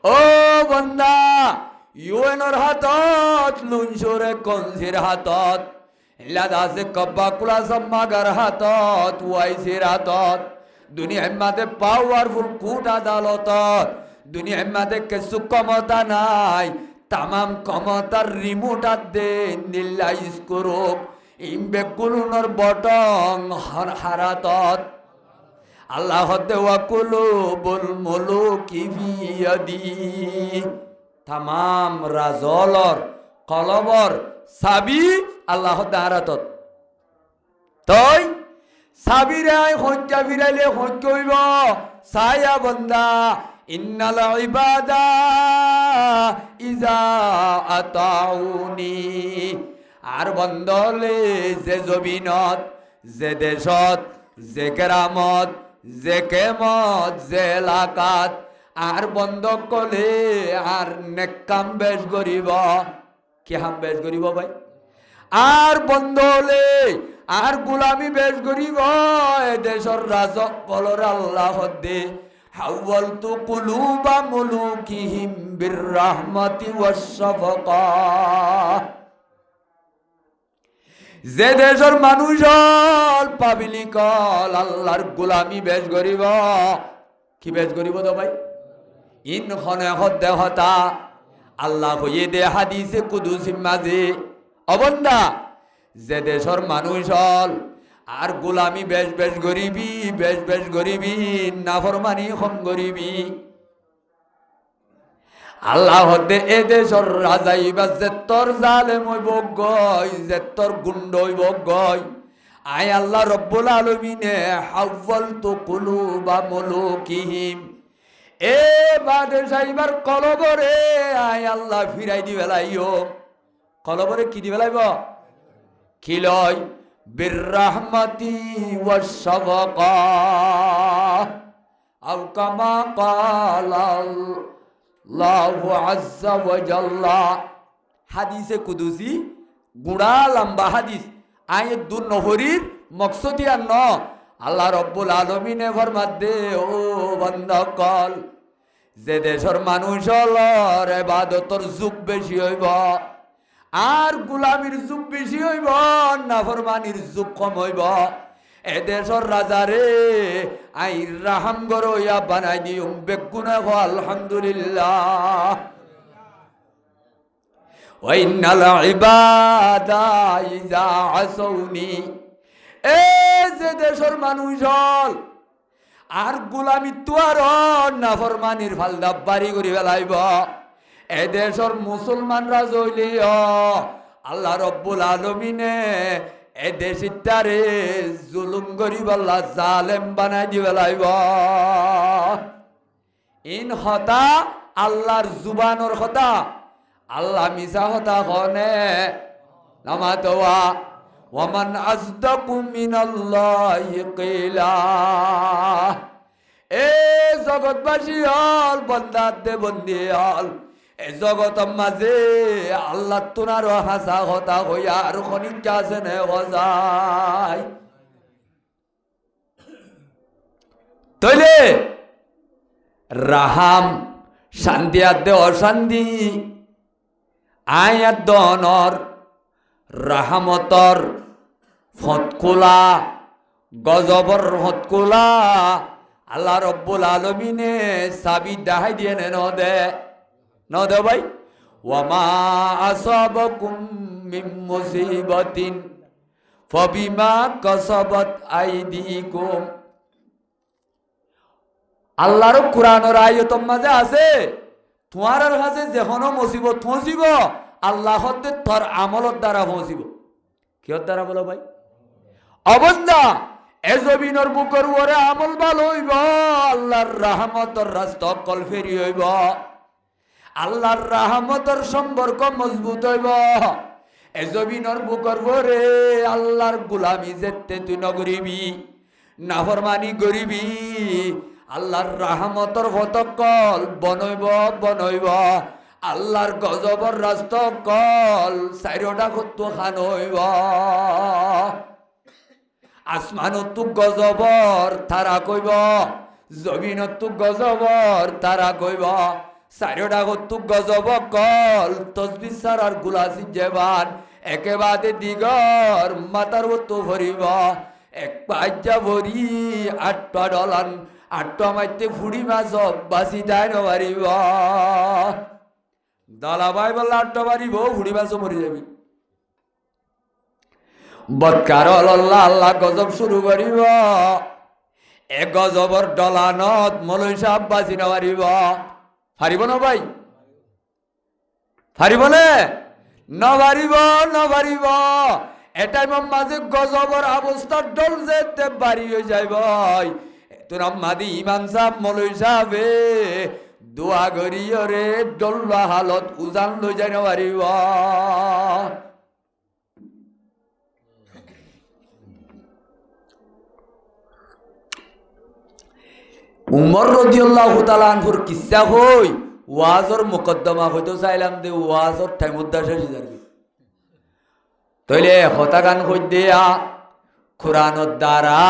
ও বন্দা, ইউএনর হাতত, লুনসুরে কনসির হাতত, লাদাসে কব্বা কুলা সম্মাগার হাতত, ওয়াইসির হাতত, দুনিয়ার মাঝে পাওয়ারফুল কুট আদালতত, দুনিয়ার মাঝে কিছু ক্ষমতা নাই, তামাম ক্ষমতার রিমোট দে নিল্লাইজ করুক ইমবেকুলুনর বটং হারাতত। আল্লাহ দেওয়া কুলুবুল মুলুকি ফি ইয়াদি, তামাম রাজলর কলবর সাবি আল্লাহ হারাতত। তই সাবিরাই হজ্জা ফিরাইলে হজ্জ হইব সায়া বন্দা, ইন্নাল ইবাদা ইজা আতাউনি, আর বন্দলে যে জবিনত, যে দেশত, যে কেরামত, যে কেমত, যে এলাকাত, আর বন্ধ কলে আর নেকাম বেশ করিব, কি হাম বেশ করিব ভাই, আর বন্ধ হলে আর গুলামি বেশ করিব। এ দেশর রাজক কলর আল্লাহ দে হাওয়ালতু কুলুবা মুলুকিহিম বিররাহমাতি ওয়াস শাফাকা। যে দেশের মানুষ পাবিলি কল আল্লাহর গোলামি বেশ করিব, কি বেশ করিব তো ভাই, ইন খনে দেহতা আল্লাহ হইয়ে দে হাদিসে কুদুসির মাঝে, অবন্দা যে দেশের মানুষ আর গোলামি বেশ বেশ করিবি, বেশ বেশ করিবি, নাফরমানি কম করিবি। আল্লাহ দে এ দেশর রাজা ইবা জেত্তর জালেম হইব গয়, জেত্তর গুন্ড হইব গয়, আয় আল্লাহ রব্বুল আলামিনে হাওয়ালতু কুলুবা মুলুকিহিম, এ বাদশাহ ইবার কলবরে আয় আল্লাহ ফিরাই দি বেলাইও, কলবরে কি দি বেলাইব, কি লয়, বিররাহমাতি ওয়াস শাফাকা, আও কামা ক্বালা আল্লাহু আজ্জা ওয়া জাল্লা। হাদিসে কুদুসি গুড়া লম্বা হাদিস, আয়ে দু নহরির মকসদিয়া ন, আল্লাহ রব্বুল আলামিনে ফরমাত দে ও বান্দা কল, যে দেশের মানুষ হলর ইবাদতর যুগ বেশি হইব, আর গুলামির যুগ বেশি হইব, নাফরমানির যুগ কম হইব, এ দেশের রাজারে আই রাহাম গরইয়া বানাই দিউম বেগুনা হো আলহামদুলিল্লাহ। ওয়া ইন্নাল ইবাদা ইজা আসৌনি, এ যে দেশের মানুষ হল আর গুলামি তো আর নাফরমানির ফালদা বাড়ি করি ফেলাইব, এ দেশের মুসলমানরা জইলি আল্লাহ রব্বুল আলামিনে এ দেশিটারে জুলুম করিব, আল্লাহ জালেম বানাই দি ফেলাইব। ইন হতা আল্লাহর জুবানোর কথা, আল্লাহ মিছা হতা কনে নামাতোয়া, ওয়ামান আসদাকু মিনাল্লাহি কিলা। এ জগৎবাসী হল বন্দার দে বন্দি হল, এ জগতের মাঝে আল্লাহ তোনার হাসা হতা হইয়া আর খনিক আছে নে হজায়। তইলে রাহাম শান্তি আদে অশান্তি, আয়াত দনর রাহামতর ফতকুলা, গজবর ফতকুলা আল্লাহ রব্বুল আলামিনে সাবি দাহাই দিয়ে ন দে ভাই। ওয়ামা আসাবাকুম মিন মুসিবাতিন ফাবিমা কাসাবাত আইদিকুম। আল্লাহর কোরআনের আয়াতের মাঝে আছে, তোমার কাছে যেকোনো মুসিবত পৌঁছিব আল্লাহ তোর আমলের দ্বারা পৌঁছিব। কিহর দ্বারা বলো ভাই? অবন্ধা এ জমিনের বুকের ওরে আমল ভালো হইব, আল্লাহর রহমতর রাস্তা অকল ফেরি হইব, আল্লাহর রহমতর সম্পর্ক মজবুত হইব। এ জমিনের বুকের ওরে আল্লাহর গোলামি যেতে তুই নগরিবি, নাফরমানি গরিবি, আল্লাহর রহমতর ফতকল বনইব বনইব, আল্লাহর গজবর রাস্তা কল চাইরটা কত খান হইব। আসমানত গজবর তারা কইব, জমিনত গজবর তারা কইব, চাইরটা কত গজব কল তসবিহ সারার গুলাসি জেবান একেবারে দিগর মাতার মতো ভরিব। এক পাঁচা ভরি আটটা ডলান, আটটা মাইতে ফুড়ি মাছ বাসি তাই নবারিব। দালাবাই বললে আটটা বাড়িব, ফুড়ি মাছও মরি যাবি। বৎকার আল্লাহ আল্লাহ গজব শুরু করিব, এক গজবর ডলানত মলই সাহেব বাসি নবারিব। ফারিব না ভাই? ফারিব নে? নবারিব নবারিব। এটাই মাঝে গজবর অবস্থার ডল যেতে বাড়ি হয়ে যাই ভাই। তোর মাদি ইমাম সাহেব মলই সাহেবে দোয়া করিও রে ডল্লা হালত উজান লই যাই নবারিব। উমর রাদিয়াল্লাহু তাআলা আনহুর কিসসা হই ওয়াজর মুকদ্দমা হইতো চাইলাম দে ওয়াজর টাইমুদ্দা শেষ যাবি তইলে হতাগান কই দেয়া কুরআনের দ্বারা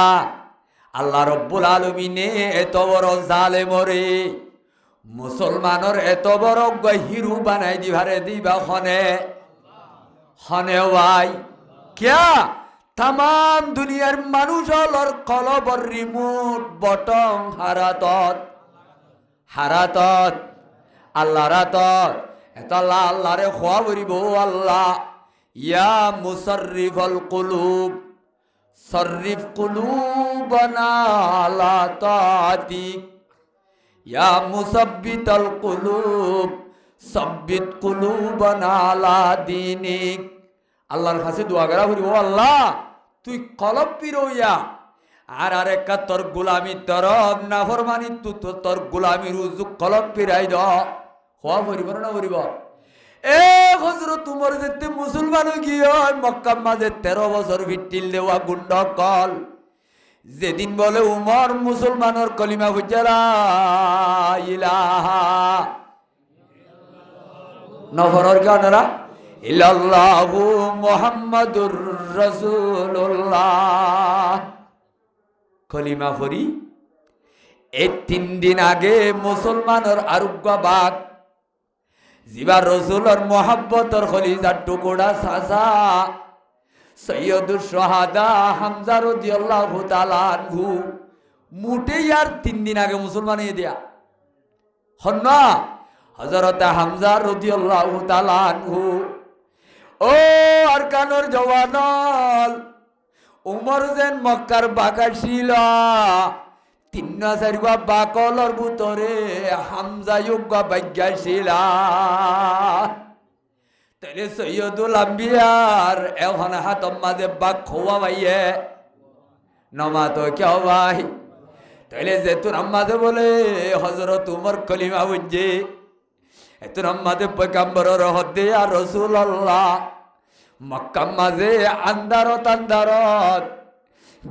আল্লাহ রব্বুল আলামিনে এত বড় জালেমরে মুসলমানের এত বড় গহিরু বানাই দিবারে দিবা খনে খনে ভাই কিয়া তাম দুনিয়ার মানুষ হলর কলবর রিমোট বটম হারাতত হারাতত আল্লাহ রাতত এত আল্লাহ আল্লাহরে খোয়া বরিব আল্লাহ ইয়া মুসাররিফুল কুলুব সররিফ কুলুবানা আলা তাআতিক ইয়া মুসাব্বিতাল কুলুব সাব্বিত কুলুবানা আলা দীনিক। আল্লাহর কাছে দোয়া করা করি, ও আল্লাহ তুই কলব পিরইয়া আর আরেকা তোর গোলামি তরফ নাফরমানি তু তোর গোলামি রুজু কলব পিরাই দ হওয়া করিব না করিব। এ হজরত তোমার যেতে মুসলমান গিয়ে মক্কা মাঝে 13 বছর ভিটিল দেওয়া গুন্ড কল যেদিন বলে উমর মুসলমানের কলিমা হুজালা ইলাহা নফরর গানরা ইল্লাল্লাহু মুহাম্মাদুর রাসূলুল্লাহ কলিমা ফরি। এই 3 দিন আগে মুসলমানের আরোগ্য বাক জিবার রসুলর মোহাব্বতর খলিজার টুকুরা সাসা সৈয়দুল শাহাদা হামজা রাদিয়াল্লাহু তাআলা আনহু মুটে আর 3 দিন আগে মুসলমান হয়ে দিয়া হন্না হযরত হামজা রাদিয়াল্লাহু তাআলা আনহু। ও আর কানোর জওয়ানল উমর যেন মক্কার বাকাশিলা 3-4 বাকলর ভিতরে হামজা যোগ্য বাগ্যাশিলা তাইলে সৈয়দুল আম্বিয়ার এখন হাতম মাঝে বাক খোয়া ভাইয়ে নমা তো কেউ ভাই তাইলে যে তোর আম্মাদে বলে হযরত উমর কলিমা বুঝে তোর আম্মাদে পয়গম্বরের হদে আর রাসূলুল্লাহ মক্কা মাঝে আন্দারত আন্দারত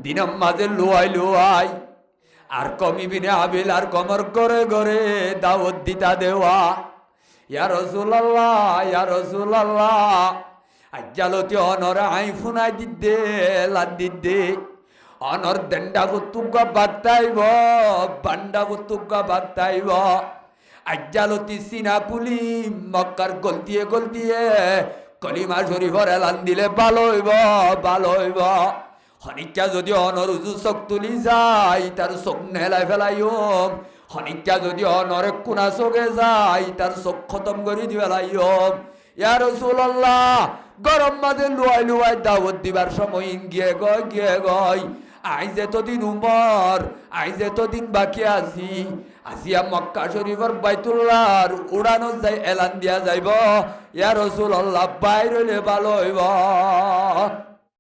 দিনম মাঝে লুয়াই লুয়াই আর কমিবিনে আবিল আর কমর করে করে দাওয়াত দিতা দেওয়া ইয়া রাসূলুল্লাহ ইয়া রাসূলুল্লাহ আজ্জালতি অনর আই ফুনাই দিদে লাদিদে অনর দণ্ডা গুতুগা বাতাইব বান্ডা গুতুগা বাতাইব আজ্জালতি সিনাকুলি মক্কার গলতিয়ে গলতিয়ে কলিমা শরীফর এলান দিলে ভালো হইব হনিকা যদি অনরুজু চোখ তুলি যায় তার চোখ নেলাই ফেলাইম হনিকা যদি অনরে কোনা চোখে যায় তার চোখ খতম করে দি ফেলাইম। ইয়া রাসূলুল্লাহ গরম মাঝে লুয়াই লুয়াই দাওয়াত দিবার সময় গিয়ে গয় আই যে তদিন উমর আই যে তদিন বাকি আছি আসিয়া মক্কা শরীফর বাইতুল্লাহর উড়ানো যাই এলান দিয়া যাইব ইয়া রাসূলুল্লাহ বাইরে হইলে ভালো হইব।